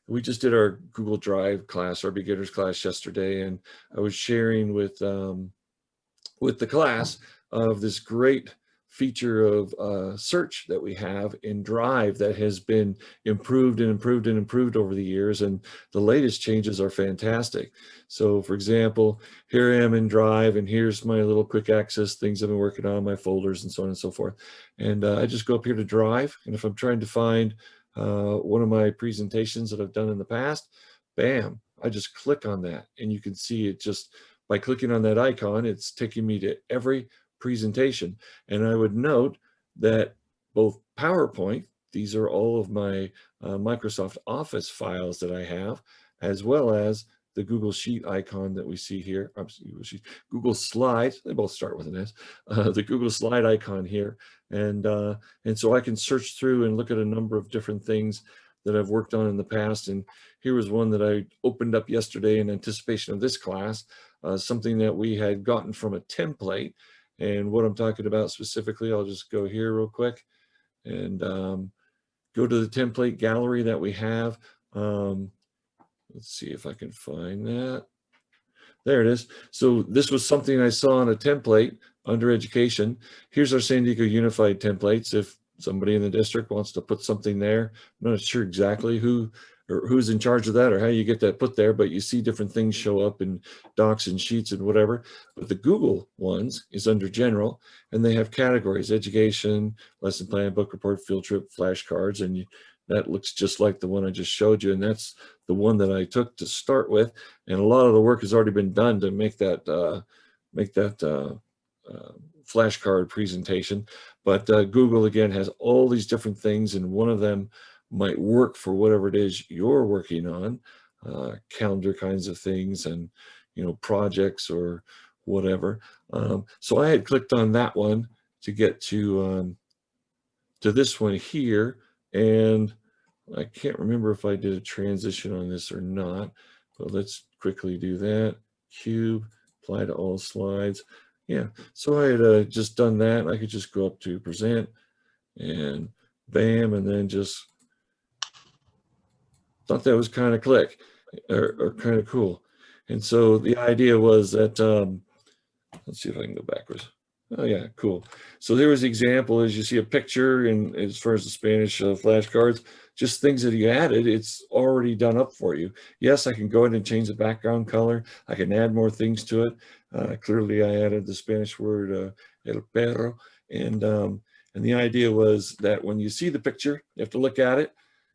we just did our Google Drive class, our beginners class yesterday, and I was sharing with the class of this great feature of search that we have in Drive that has been improved and improved and improved over the years, and the latest changes are fantastic. So for example, here I am in Drive, and here's my little quick access things I've been working on, my folders and so on and so forth. And I just go up here to Drive, and if I'm trying to find one of my presentations that I've done in the past, bam, I just click on that, and you can see it just by clicking on that icon, it's taking me to every presentation. And I would note that both PowerPoint, these are all of my Microsoft Office files that I have, as well as the Google Sheet icon that we see here, Google Slides, they both start with an S, the Google Slide icon here. And so I can search through and look at a number of different things that I've worked on in the past. And here was one that I opened up yesterday in anticipation of this class, something that we had gotten from a template. And what I'm talking about specifically, I'll just go here real quick and go to the template gallery that we have. Let's see if I can find that. There it is. So this was something I saw on a template under education. Here's our San Diego Unified templates. If somebody in the district wants to put something there, I'm not sure exactly who's in charge of that or how you get that put there, but you see different things show up in docs and sheets and whatever. But the Google ones is under general, and they have categories: education, lesson plan, book report, field trip, flashcards, and that looks just like the one I just showed you. And that's the one that I took to start with. And a lot of the work has already been done to make that flashcard presentation. But Google, again, has all these different things, and one of them might work for whatever it is you're working on, calendar kinds of things, and projects or whatever. So I had clicked on that one to get to this one here, and I can't remember if I did a transition on this or not, but let's quickly do that. Cube, apply to all slides. Yeah, so I had just done that. I could just go up to present and bam, and then just thought that was kind of click or kind of cool. And so the idea was that, let's see if I can go backwards. Oh yeah, cool. So there was the example, as you see a picture, and as far as the Spanish flashcards, just things that you added, it's already done up for you. Yes, I can go ahead and change the background color. I can add more things to it. Clearly I added the Spanish word el perro. And the idea was that when you see the picture, you have to look at it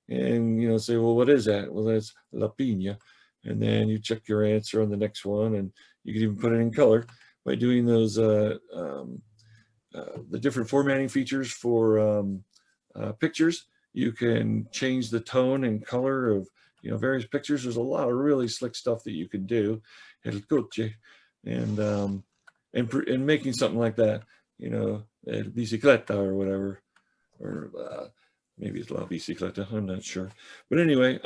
and say, well, what is that? Well, that's la piña. And then you check your answer on the next one, and you can even put it in color by doing those the different formatting features for pictures. You can change the tone and color of various pictures. There's a lot of really slick stuff that you can do. El coche, and making something like that, you know, el bicicleta or whatever, or maybe it's la bicicleta, I'm not sure. But anyway,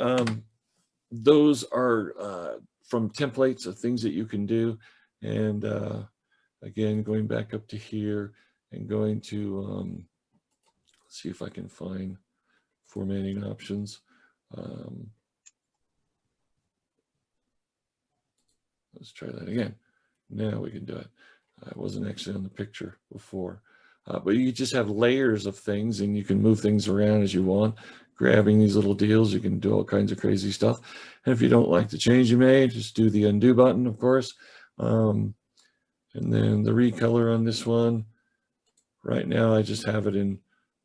those are from templates of things that you can do. And again, going back up to here and going to, let's see if I can find formatting options. Let's try that again. Now we can do it. I wasn't actually on the picture before, but you just have layers of things and you can move things around as you want. Grabbing these little deals, you can do all kinds of crazy stuff. And if you don't like the change you made, just do the undo button, of course. And then the recolor on this one, right now I just have it in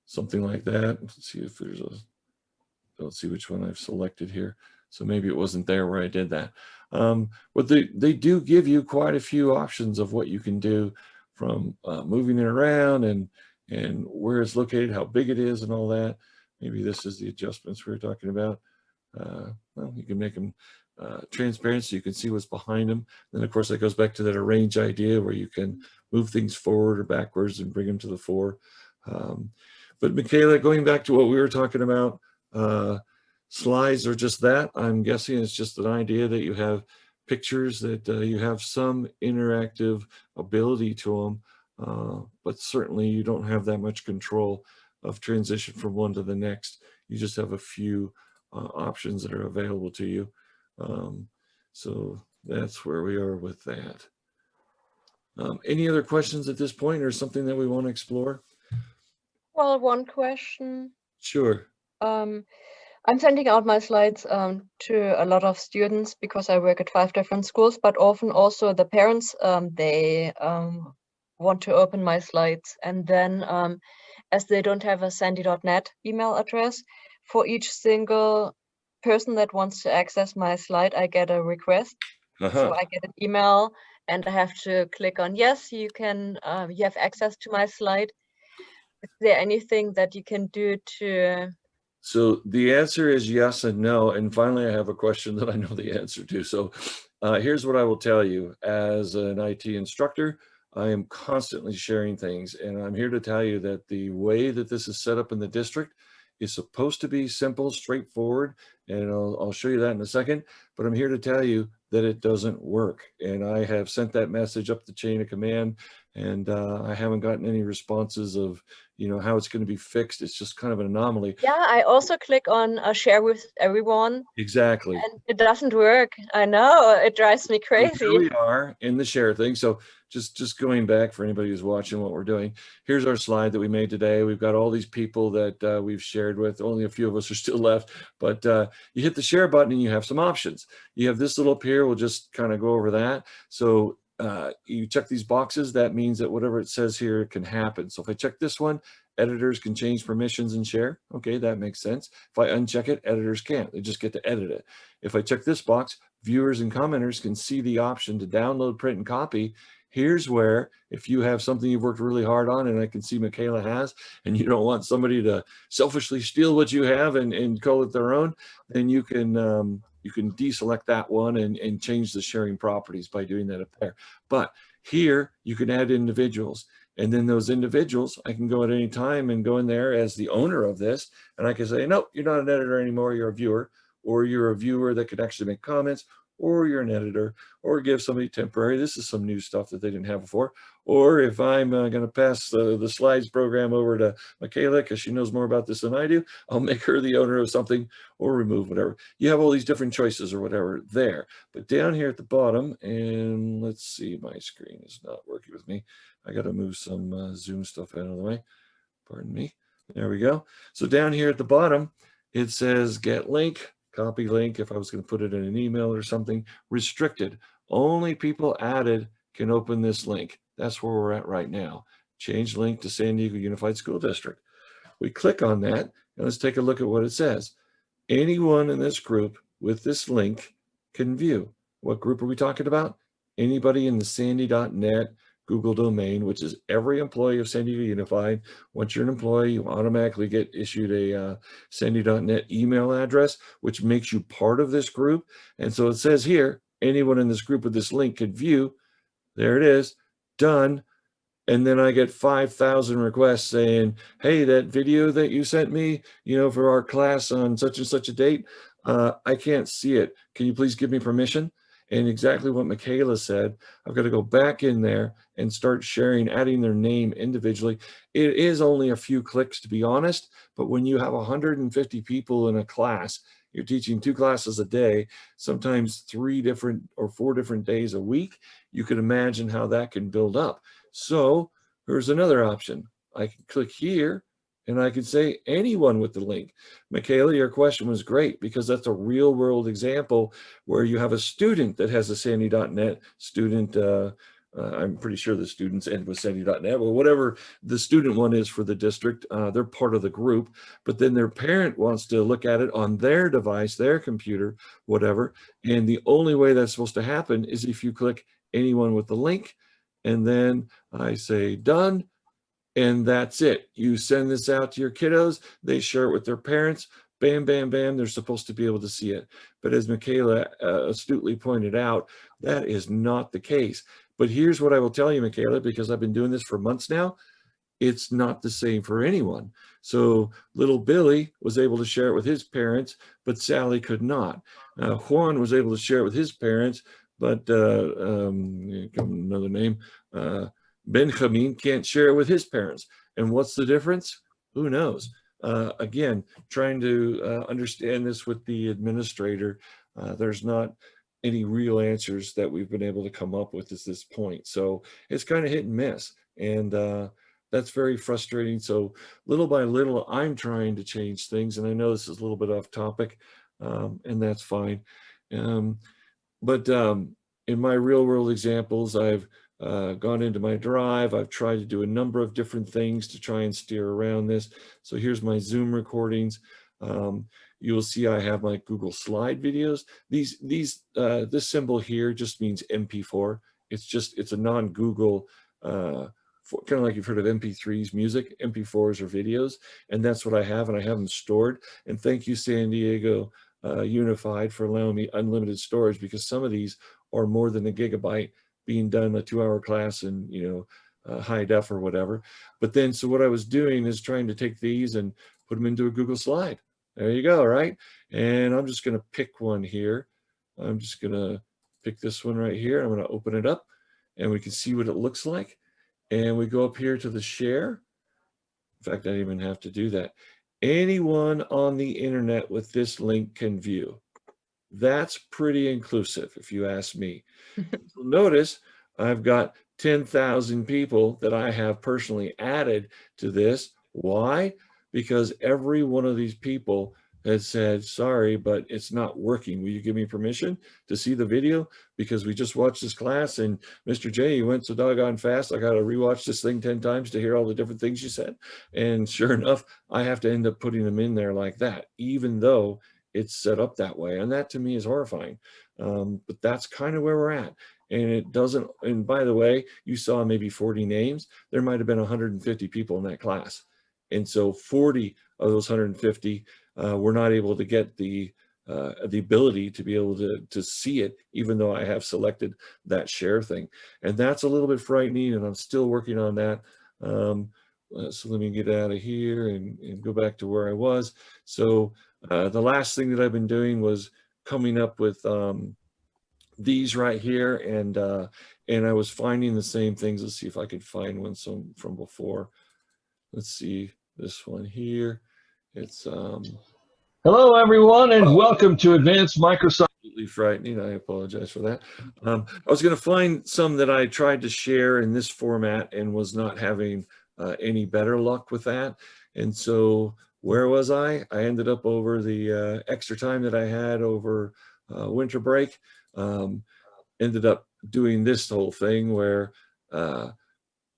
something like that. Let's see if there's a, don't see which one I've selected here. So maybe it wasn't there where I did that. But they do give you quite a few options of what you can do, from moving it around and where it's located, how big it is and all that. Maybe this is the adjustments we were talking about. Well, you can make them transparent so you can see what's behind them. Then of course that goes back to that arrange idea where you can move things forward or backwards and bring them to the fore. But Michaela, going back to what we were talking about, slides are just that. I'm guessing it's just an idea that you have pictures, that you have some interactive ability to them, but certainly you don't have that much control of transition from one to the next. You just have a few options that are available to you. So that's where we are with that. Any other questions at this point, or something that we want to explore? Well, one question. Sure. I'm sending out my slides to a lot of students because I work at 5 different schools, but often also the parents, they want to open my slides. And then as they don't have a sandy.net email address, for each single person that wants to access my slide, I get a request. So I get an email and I have to click on, yes, you can, you have access to my slide. Is there anything that you can do to... So the answer is yes and no. And finally, I have a question that I know the answer to. So here's what I will tell you. As an IT instructor, I am constantly sharing things. And I'm here to tell you that the way that this is set up in the district is supposed to be simple, straightforward. And I'll show you that in a second. But I'm here to tell you that it doesn't work. And I have sent that message up the chain of command. And I haven't gotten any responses of, you know, how it's going to be fixed. It's just kind of an anomaly. Yeah, I also click on share with everyone. Exactly. And it doesn't work. I know, it drives me crazy. So here we are in the share thing. So just going back for anybody who's watching what we're doing, here's our slide that we made today. We've got all these people that we've shared with. Only a few of us are still left, but you hit the share button and you have some options. You have this little up here. We'll just kind of go over that. So you check these boxes. That means that whatever it says here can happen. So if I check this one, editors can change permissions and share. Okay, that makes sense. If I uncheck it, editors can't. They just get to edit it. If I check this box, viewers and commenters can see the option to download, print, and copy. Here's where, if you have something you've worked really hard on, and I can see Michaela has, and you don't want somebody to selfishly steal what you have and call it their own, then you can deselect that one and change the sharing properties by doing that up there. But here you can add individuals, and then those individuals, I can go at any time and go in there as the owner of this, and I can say, nope, you're not an editor anymore, you're a viewer, or you're a viewer that could actually make comments, or you're an editor, or give somebody temporary. This is some new stuff that they didn't have before. Or if I'm going to pass the slides program over to Michaela because she knows more about this than I do, I'll make her the owner of something or remove whatever. You have all these different choices or whatever there. But down here at the bottom, and let's see, my screen is not working with me. I got to move some Zoom stuff out of the way. Pardon me. There we go. So down here at the bottom, it says get link. Copy link, if I was going to put it in an email or something, restricted. Only people added can open this link. That's where we're at right now. Change link to San Diego Unified School District. We click on that, and let's take a look at what it says. Anyone in this group with this link can view. What group are we talking about? Anybody in the sandy.net Google domain, which is every employee of San Diego Unified. Once you're an employee, you automatically get issued a sandy.net email address, which makes you part of this group. And so it says here, anyone in this group with this link can view. There it is, done. and then I get 5,000 requests saying, hey, that video that you sent me, you know, for our class on such and such a date, I can't see it. Can you please give me permission? And exactly what Michaela said, I've got to go back in there and start sharing, adding their name individually. It is only a few clicks, to be honest, but when you have 150 people in a class, you're teaching 2 classes a day, sometimes 3 different or 4 different days a week, you can imagine how that can build up. So here's another option. I can click here and I can say anyone with the link. Michaela, your question was great because that's a real world example where you have a student that has a Sandy.net student. I'm pretty sure the students end with Sandy.net or whatever the student one is for the district. They're part of the group, but then their parent wants to look at it on their device, their computer, whatever. And the only way that's supposed to happen is if you click anyone with the link, and then I say done, and that's it. You send this out to your kiddos, they share it with their parents, bam, bam, bam, they're supposed to be able to see it. But as Michaela astutely pointed out, that is not the case. But here's what I will tell you, Michaela, because I've been doing this for months now, it's not the same for anyone. So little Billy was able to share it with his parents, but Sally could not. Juan was able to share it with his parents, but another name, Benjamin can't share it with his parents. And what's the difference? Who knows? Again, trying to understand this with the administrator, there's not any real answers that we've been able to come up with at this point. So it's kind of hit and miss. And that's very frustrating. So little by little, I'm trying to change things. And I know this is a little bit off topic, and that's fine. But in my real world examples, I've gone into my drive. I've tried to do a number of different things to try and steer around this. So here's my Zoom recordings. You will see I have my Google Slide videos. This symbol here just means MP4. It's a non-Google, kind of like you've heard of MP3s, music, MP4s or videos. And that's what I have, and I have them stored. And thank you, San Diego Unified, for allowing me unlimited storage, because some of these are more than a gigabyte being done a 2-hour class in, you know, high def or whatever. But then, so what I was doing is trying to take these and put them into a Google Slide. There you go, right? And I'm just going to pick one here. I'm just going to pick this one right here. I'm going to open it up and we can see what it looks like. And we go up here to the share. In fact, I didn't even have to do that. Anyone on the internet with this link can view. That's pretty inclusive, if you ask me. You'll notice I've got 10,000 people that I have personally added to this. Why? Because every one of these people has said, sorry, but it's not working. Will you give me permission to see the video? Because we just watched this class and Mr. J, you went so doggone fast. I got to rewatch this thing 10 times to hear all the different things you said. And sure enough, I have to end up putting them in there like that, even though it's set up that way. And that to me is horrifying. But that's kind of where we're at. And it doesn't, and by the way, you saw maybe 40 names. There might've been 150 people in that class. And so 40 of those 150 were not able to get the ability to be able to see it, even though I have selected that share thing. And that's a little bit frightening, and I'm still working on that. So let me get out of here and go back to where I was. So the last thing that I've been doing was coming up with these right here, and I was finding the same things. Let's see if I could find one from before. Let's see this one here. It's hello everyone, and welcome to Advanced Microsoft. Absolutely frightening. I apologize for that. I was going to find some that I tried to share in this format and was not having any better luck with that. And so where was I? I ended up over the extra time that I had over winter break. Ended up doing this whole thing where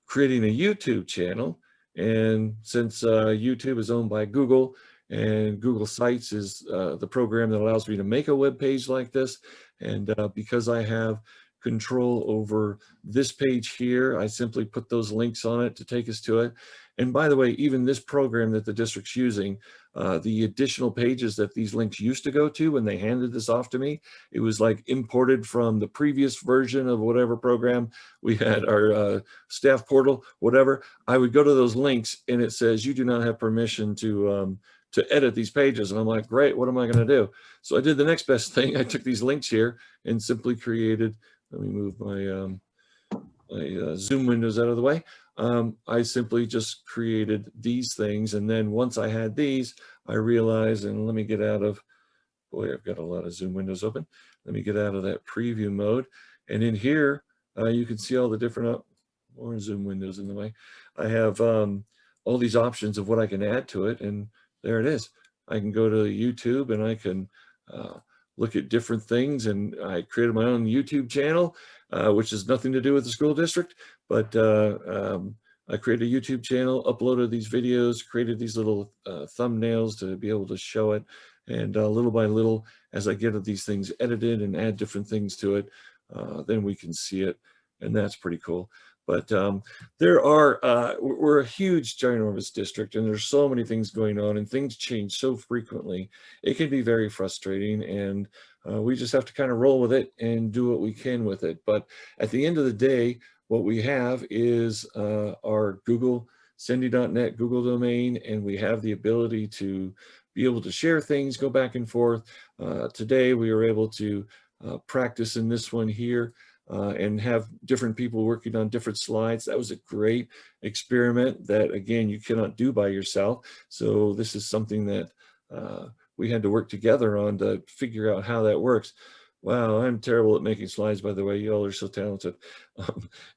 creating a YouTube channel. And since YouTube is owned by Google, and Google Sites is the program that allows me to make a web page like this, and because I have control over this page here, I simply put those links on it to take us to it. And by the way, even this program that the district's using, the additional pages that these links used to go to when they handed this off to me, it was like imported from the previous version of whatever program we had, our staff portal, whatever. I would go to those links and it says, you do not have permission to edit these pages. And I'm like, great, what am I going to do? So I did the next best thing. I took these links here and simply created, let me move my, Zoom windows out of the way. I simply just created these things. And then once I had these, I realized, and let me get out of, boy, I've got a lot of Zoom windows open. Let me get out of that preview mode. And in here, you can see all the different, more Zoom windows in the way. I have all these options of what I can add to it. And there it is. I can go to YouTube and I can look at different things. And I created my own YouTube channel, which has nothing to do with the school district, but I created a YouTube channel, uploaded these videos, created these little thumbnails to be able to show it. And little by little, as I get these things edited and add different things to it, then we can see it. And that's pretty cool. But there are, we're a huge, ginormous district, and there's so many things going on, and things change so frequently. It can be very frustrating, and we just have to kind of roll with it and do what we can with it. But at the end of the day, what we have is our Google, Sendy.net Google domain, and we have the ability to be able to share things, go back and forth. Today, we were able to practice in this one here. And have different people working on different slides. That was a great experiment that, again, you cannot do by yourself. So this is something that we had to work together on to figure out how that works. Wow, I'm terrible at making slides, by the way. You all are so talented.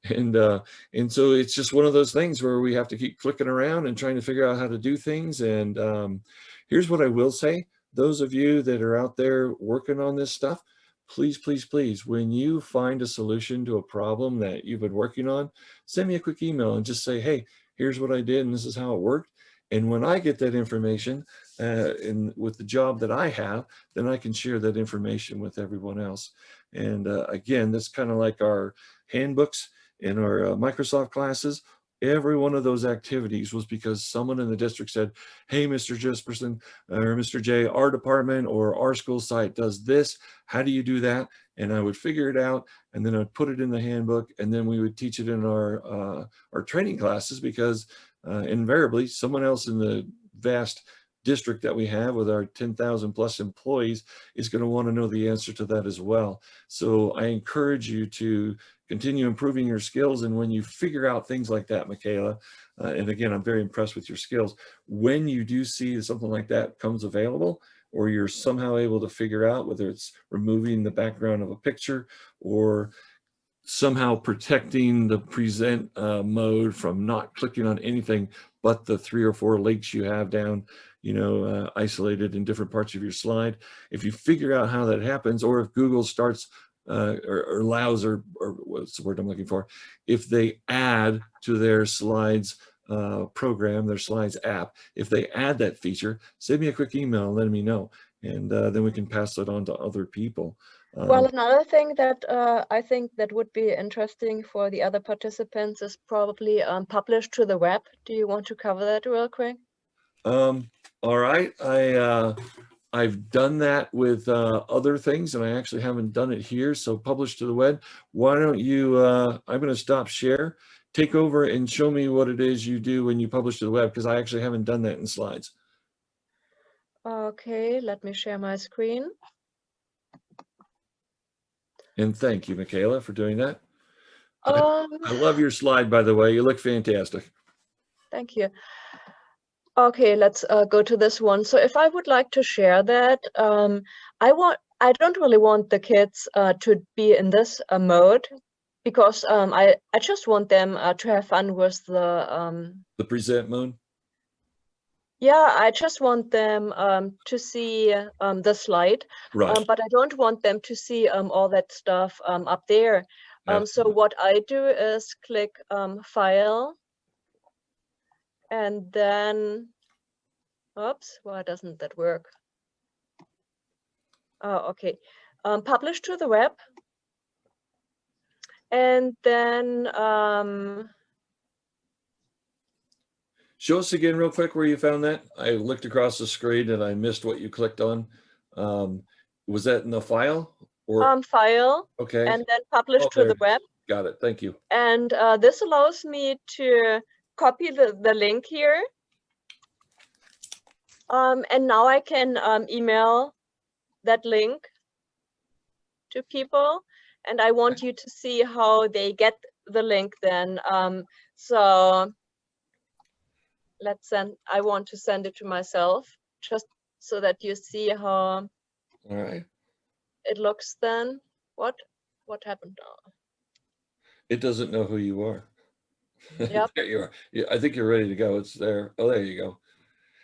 And so it's just one of those things where we have to keep clicking around and trying to figure out how to do things. And here's what I will say. Those of you that are out there working on this stuff, please, please, please, when you find a solution to a problem that you've been working on, send me a quick email and just say, hey, here's what I did and this is how it worked. And when I get that information with the job that I have, then I can share that information with everyone else. And again, that's kind of like our handbooks in our Microsoft classes. Every one of those activities was because someone in the district said, hey, Mr. Jesperson or Mr. J, our department or our school site does this. How do you do that? And I would figure it out, and then I'd put it in the handbook, and then we would teach it in our training classes, because invariably someone else in the vast district that we have with our 10,000 plus employees is going to want to know the answer to that as well. So I encourage you to continue improving your skills. And when you figure out things like that, Michaela, and again, I'm very impressed with your skills, when you do see something like that comes available, or you're somehow able to figure out whether it's removing the background of a picture or somehow protecting the present mode from not clicking on anything but the 3 or 4 links you have down, isolated in different parts of your slide. If you figure out how that happens, or if Google starts or allows, or what's the word I'm looking for, if they add to their slides program, their slides app, if they add that feature, send me a quick email and let me know. And then we can pass it on to other people. Well, another thing that I think that would be interesting for the other participants is probably published to the web. Do you want to cover that real quick? All right. I've done that with other things, and I actually haven't done it here. So publish to the web. Why don't you, I'm going to stop share, take over and show me what it is you do when you publish to the web, because I actually haven't done that in slides. Okay, let me share my screen. And thank you, Michaela, for doing that. I love your slide, by the way. You look fantastic. Thank you. Okay, let's go to this one. So if I would like to share that, I don't really want the kids to be in this mode, because I just want them to have fun with the present mode. Yeah, I just want them to see the slide, Right. but I don't want them to see all that stuff up there. So what I do is click File, and then, oops, why doesn't that work? Oh, okay. Publish to the web, and then Show us again real quick where you found that. I looked across the screen and I missed what you clicked on. Was that in the file or, File okay, and then publish Oh, to there the it is. web. got it. Thank you. And this allows me to copy the link here. And now I can email that link to people. And I want you to see how they get the link then. So I want to send it to myself just so that you see how All right. it looks then. What happened now? It doesn't know who you are. Yep. There you are. Yeah, I think you're ready to go. It's there. Oh, there you go.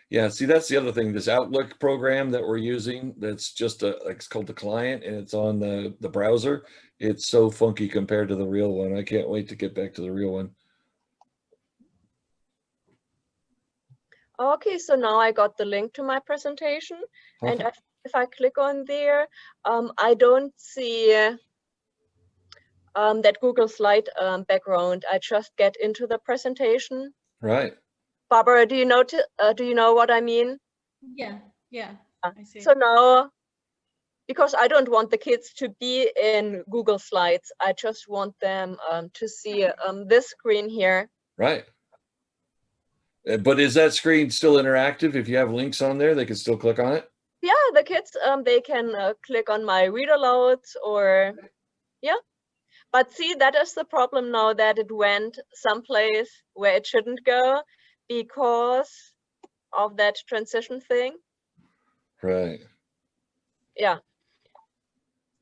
Yeah, see, that's the other thing. This Outlook program that we're using, that's just it's called the client and it's on the browser. It's so funky compared to the real one. I can't wait to get back to the real one. Okay, so now I got the link to my presentation. And Perfect. if I click on there, I don't see that Google slide background. I just get into the presentation. Right. Barbara, do you know what I mean? Yeah, yeah, I see. So now, because I don't want the kids to be in Google Slides, I just want them to see this screen here. Right. But is that screen still interactive? If you have links on there, they can still click on it? Yeah, the kids, they can click on my read alouds or, yeah. But see, that is the problem now, that it went someplace where it shouldn't go because of that transition thing. Right. Yeah.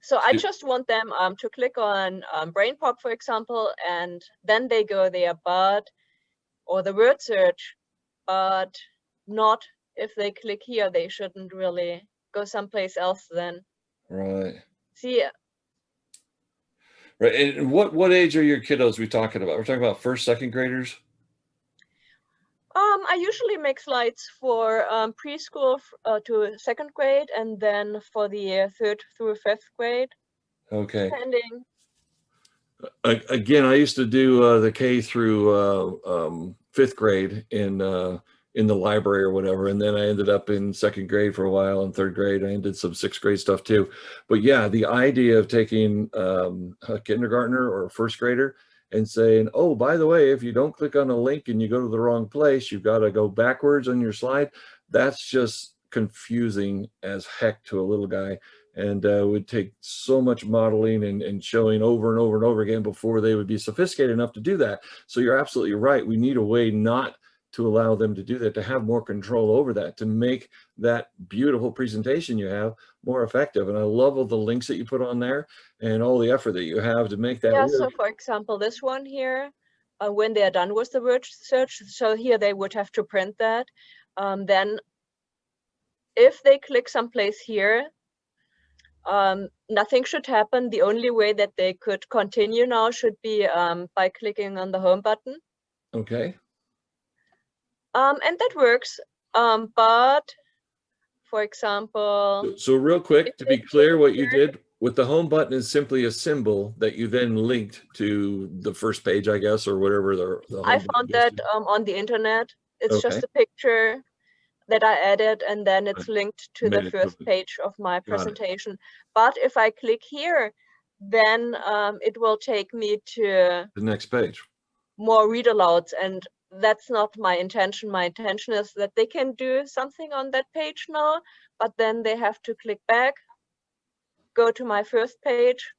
So I You- just want them to click on BrainPop, for example, and then they go there, or the word search, but not if they click here, they shouldn't really go someplace else then. Right. See, Right. And what age are your kiddos we talking about? We're talking about first, second graders? I usually make slides for preschool to second grade, and then for the third through fifth grade, Okay. depending. Again, I used to do the K through fifth grade in the library or whatever, and then I ended up in second grade for a while, and third grade I did some sixth grade stuff too. But yeah, the idea of taking a kindergartner or a first grader and saying, oh, by the way, if you don't click on a link and you go to the wrong place, you've got to go backwards on your slide. That's just confusing as heck to a little guy. And would take so much modeling and showing over and over and over again before they would be sophisticated enough to do that. So you're absolutely right. We need a way not to allow them to do that, to have more control over that, to make that beautiful presentation you have more effective. And I love all the links that you put on there and all the effort that you have to make that Yeah, work. so for example, this one here, when they are done with the word search, so here they would have to print that. Then if they click someplace here, nothing should happen. The only way that they could continue now should be by clicking on the home button. Okay. And that works. But for example, So real quick, if to they be clear, click what you here- did with the home button is simply a symbol that you then linked to the first page, I guess, or whatever the home I button found goes that to. on the internet. It's just Okay. a picture that I added, and then it's linked to Made the it first perfect. page of my it. presentation. But if I click here, then it will take me to The next page. more read alouds, and that's not my intention. My intention is that they can do something on that page now, but then they have to click back, go to my first page,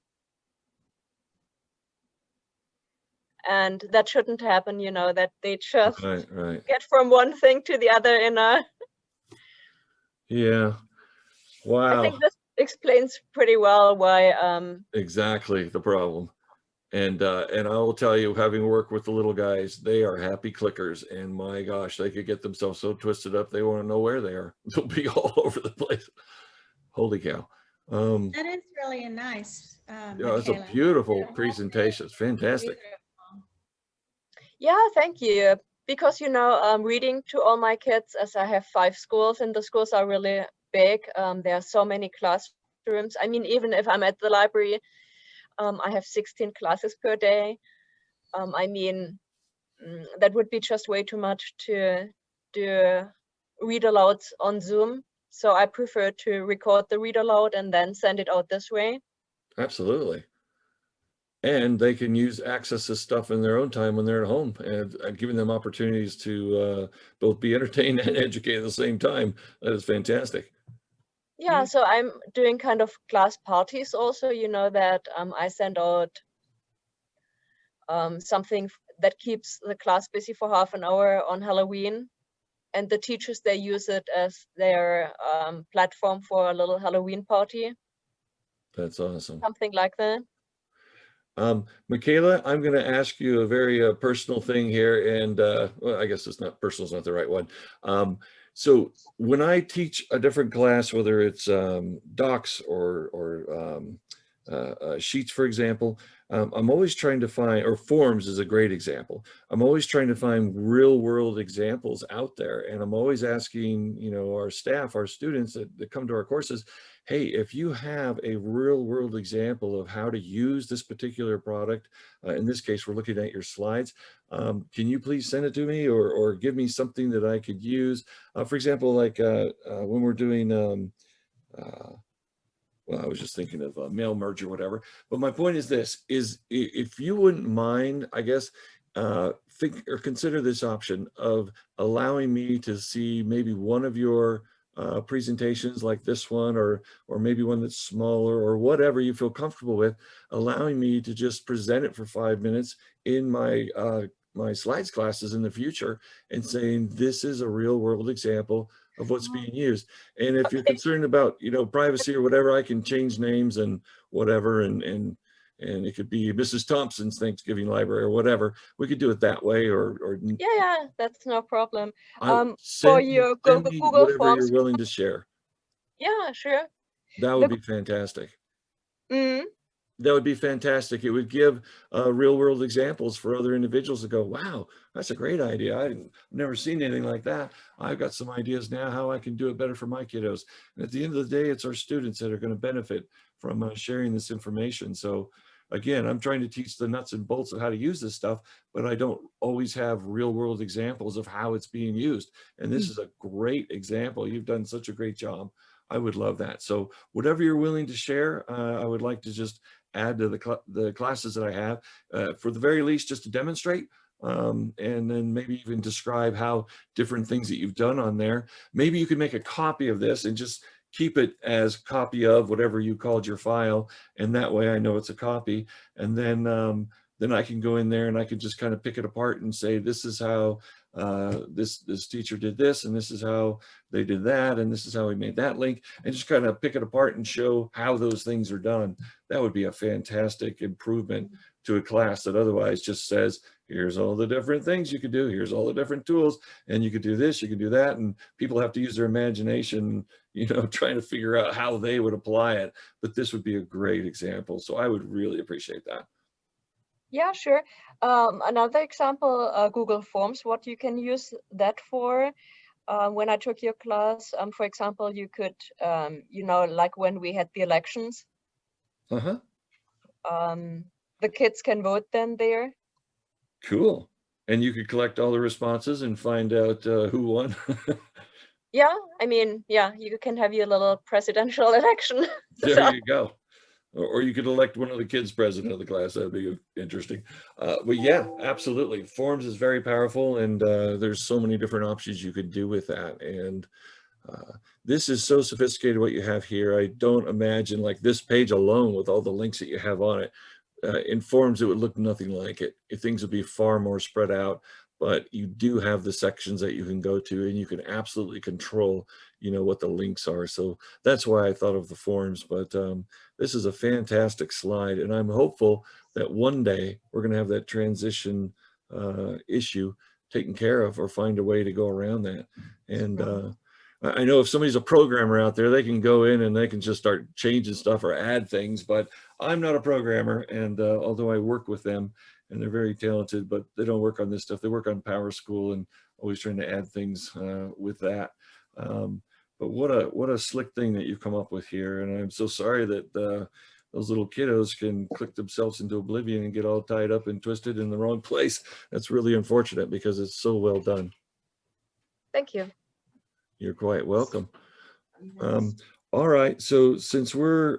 and that shouldn't happen, you know, that they just Right. get from one thing to the other in a. Yeah. I Wow. think this explains pretty well why Exactly the problem. And I will tell you, having worked with the little guys, they are happy clickers, and my gosh, they could get themselves so twisted up they want to know where they are. They'll be all over the place. Holy cow. That is really nice. Yeah, it's a Michaela. beautiful Yeah. presentation. It's fantastic. Yeah, thank you. Because, you know, reading to all my kids, as I have 5 schools and the schools are really big, there are so many classrooms. I mean, even if I'm at the library, I have 16 classes per day. I mean, that would be just way too much to do read alouds on Zoom. So I prefer to record the read aloud and then send it out this way. Absolutely. And they can access this stuff in their own time when they're at home, and giving them opportunities to both be entertained and educated at the same time. That is fantastic. Yeah, so I'm doing kind of class parties also, you know, that I send out something that keeps the class busy for half an hour on Halloween. And the teachers, they use it as their platform for a little Halloween party, That's awesome. something like that. Michaela, I'm going to ask you a very personal thing here, and well, I guess it's not personal, it's not the right one. So when I teach a different class, whether it's docs or sheets, for example, I'm always trying to find, or forms is a great example. I'm always trying to find real world examples out there. And I'm always asking, you know, our staff, our students that come to our courses, hey, if you have a real world example of how to use this particular product, in this case, we're looking at your slides, can you please send it to me or give me something that I could use? For example, like when we're doing, well, I was just thinking of a mail merge or whatever, but my point is this, is if you wouldn't mind, I guess, think or consider this option of allowing me to see maybe one of your presentations like this one, or maybe one that's smaller, or whatever you feel comfortable with, allowing me to just present it for 5 minutes in my my slides classes in the future, and saying this is a real world example of what's being used. And if you're concerned about, you know, privacy or whatever, I can change names and whatever, and it could be Mrs. Thompson's Thanksgiving Library or whatever. We could do it that way, or Yeah, that's no problem. for For your send me Google whatever Forms, you're willing to share. yeah, sure. That would be fantastic. Mm, That would be fantastic. It would give real world examples for other individuals to go, wow, that's a great idea. I've never seen anything like that. I've got some ideas now how I can do it better for my kiddos. And at the end of the day, it's our students that are going to benefit from sharing this information. So again, I'm trying to teach the nuts and bolts of how to use this stuff, but I don't always have real world examples of how it's being used. And this is a great example. You've done such a great job. I would love that. So whatever you're willing to share, I would like to just add to the classes that I have, for the very least, just to demonstrate, and then maybe even describe how different things that you've done on there. Maybe you could make a copy of this and just keep it as copy of whatever you called your file, and that way I know it's a copy. And then I can go in there and I can just kind of pick it apart and say, this is how this teacher did this, and this is how they did that, and this is how we made that link, and just kind of pick it apart and show how those things are done. That would be a fantastic improvement to a class that otherwise just says, here's all the different things you could do, here's all the different tools, and you could do this, you could do that, and people have to use their imagination, you know, trying to figure out how they would apply it. But this would be a great example. So I would really appreciate that. yeah, sure. Another example, Google Forms, what you can use that for. When I took your class, for example, you could, you know, like when we had the elections, Uh-huh. the kids can vote then there. Cool. And you could collect all the responses and find out who won. Yeah, I mean, yeah, you can have your little presidential election. There So, you go. Or you could elect one of the kids president of the class. That'd be interesting. But yeah, absolutely. Forms is very powerful, and there's so many different options you could do with that. And this is so sophisticated what you have here. I don't imagine, like, this page alone with all the links that you have on it. In Forms, it would look nothing like it. Things would be far more spread out, but you do have the sections that you can go to, and you can absolutely control, you know, what the links are. So that's why I thought of the Forms. But this is a fantastic slide, and I'm hopeful that one day we're going to have that transition issue taken care of, or find a way to go around that. And I know if somebody's a programmer out there, they can go in and they can just start changing stuff or add things, but I'm not a programmer. And although I work with them, and they're very talented, but they don't work on this stuff. They work on PowerSchool and always trying to add things with that. But what a slick thing that you've come up with here. And I'm so sorry that those little kiddos can click themselves into oblivion and get all tied up and twisted in the wrong place. That's really unfortunate because it's so well done. Thank you. You're quite welcome. All right, so since we're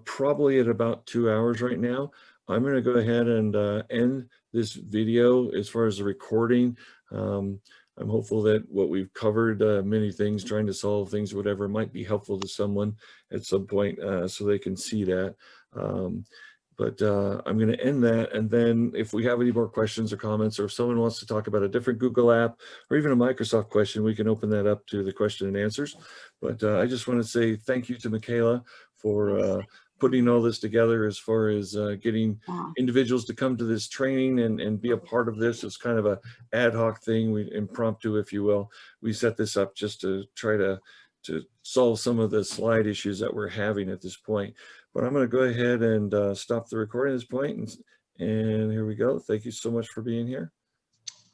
probably at about 2 hours right now, I'm going to go ahead and end this video as far as the recording. I'm hopeful that what we've covered, many things, trying to solve things, whatever, might be helpful to someone at some point so they can see that. But I'm going to end that. And then if we have any more questions or comments, or if someone wants to talk about a different Google app or even a Microsoft question, we can open that up to the question and answers. But I just want to say thank you to Michaela for putting all this together as far as getting individuals to come to this training and be a part of this. It's kind of a ad hoc thing, impromptu, if you will. We set this up just to try to solve some of the slide issues that we're having at this point. But I'm going to go ahead and stop the recording at this point. And here we go. Thank you so much for being here.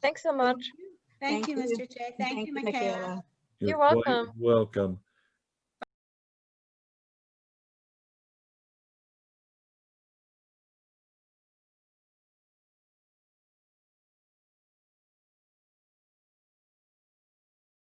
Thanks so much. Thank you, Mr. J. Thank you, Michaela. You're quite welcome. welcome.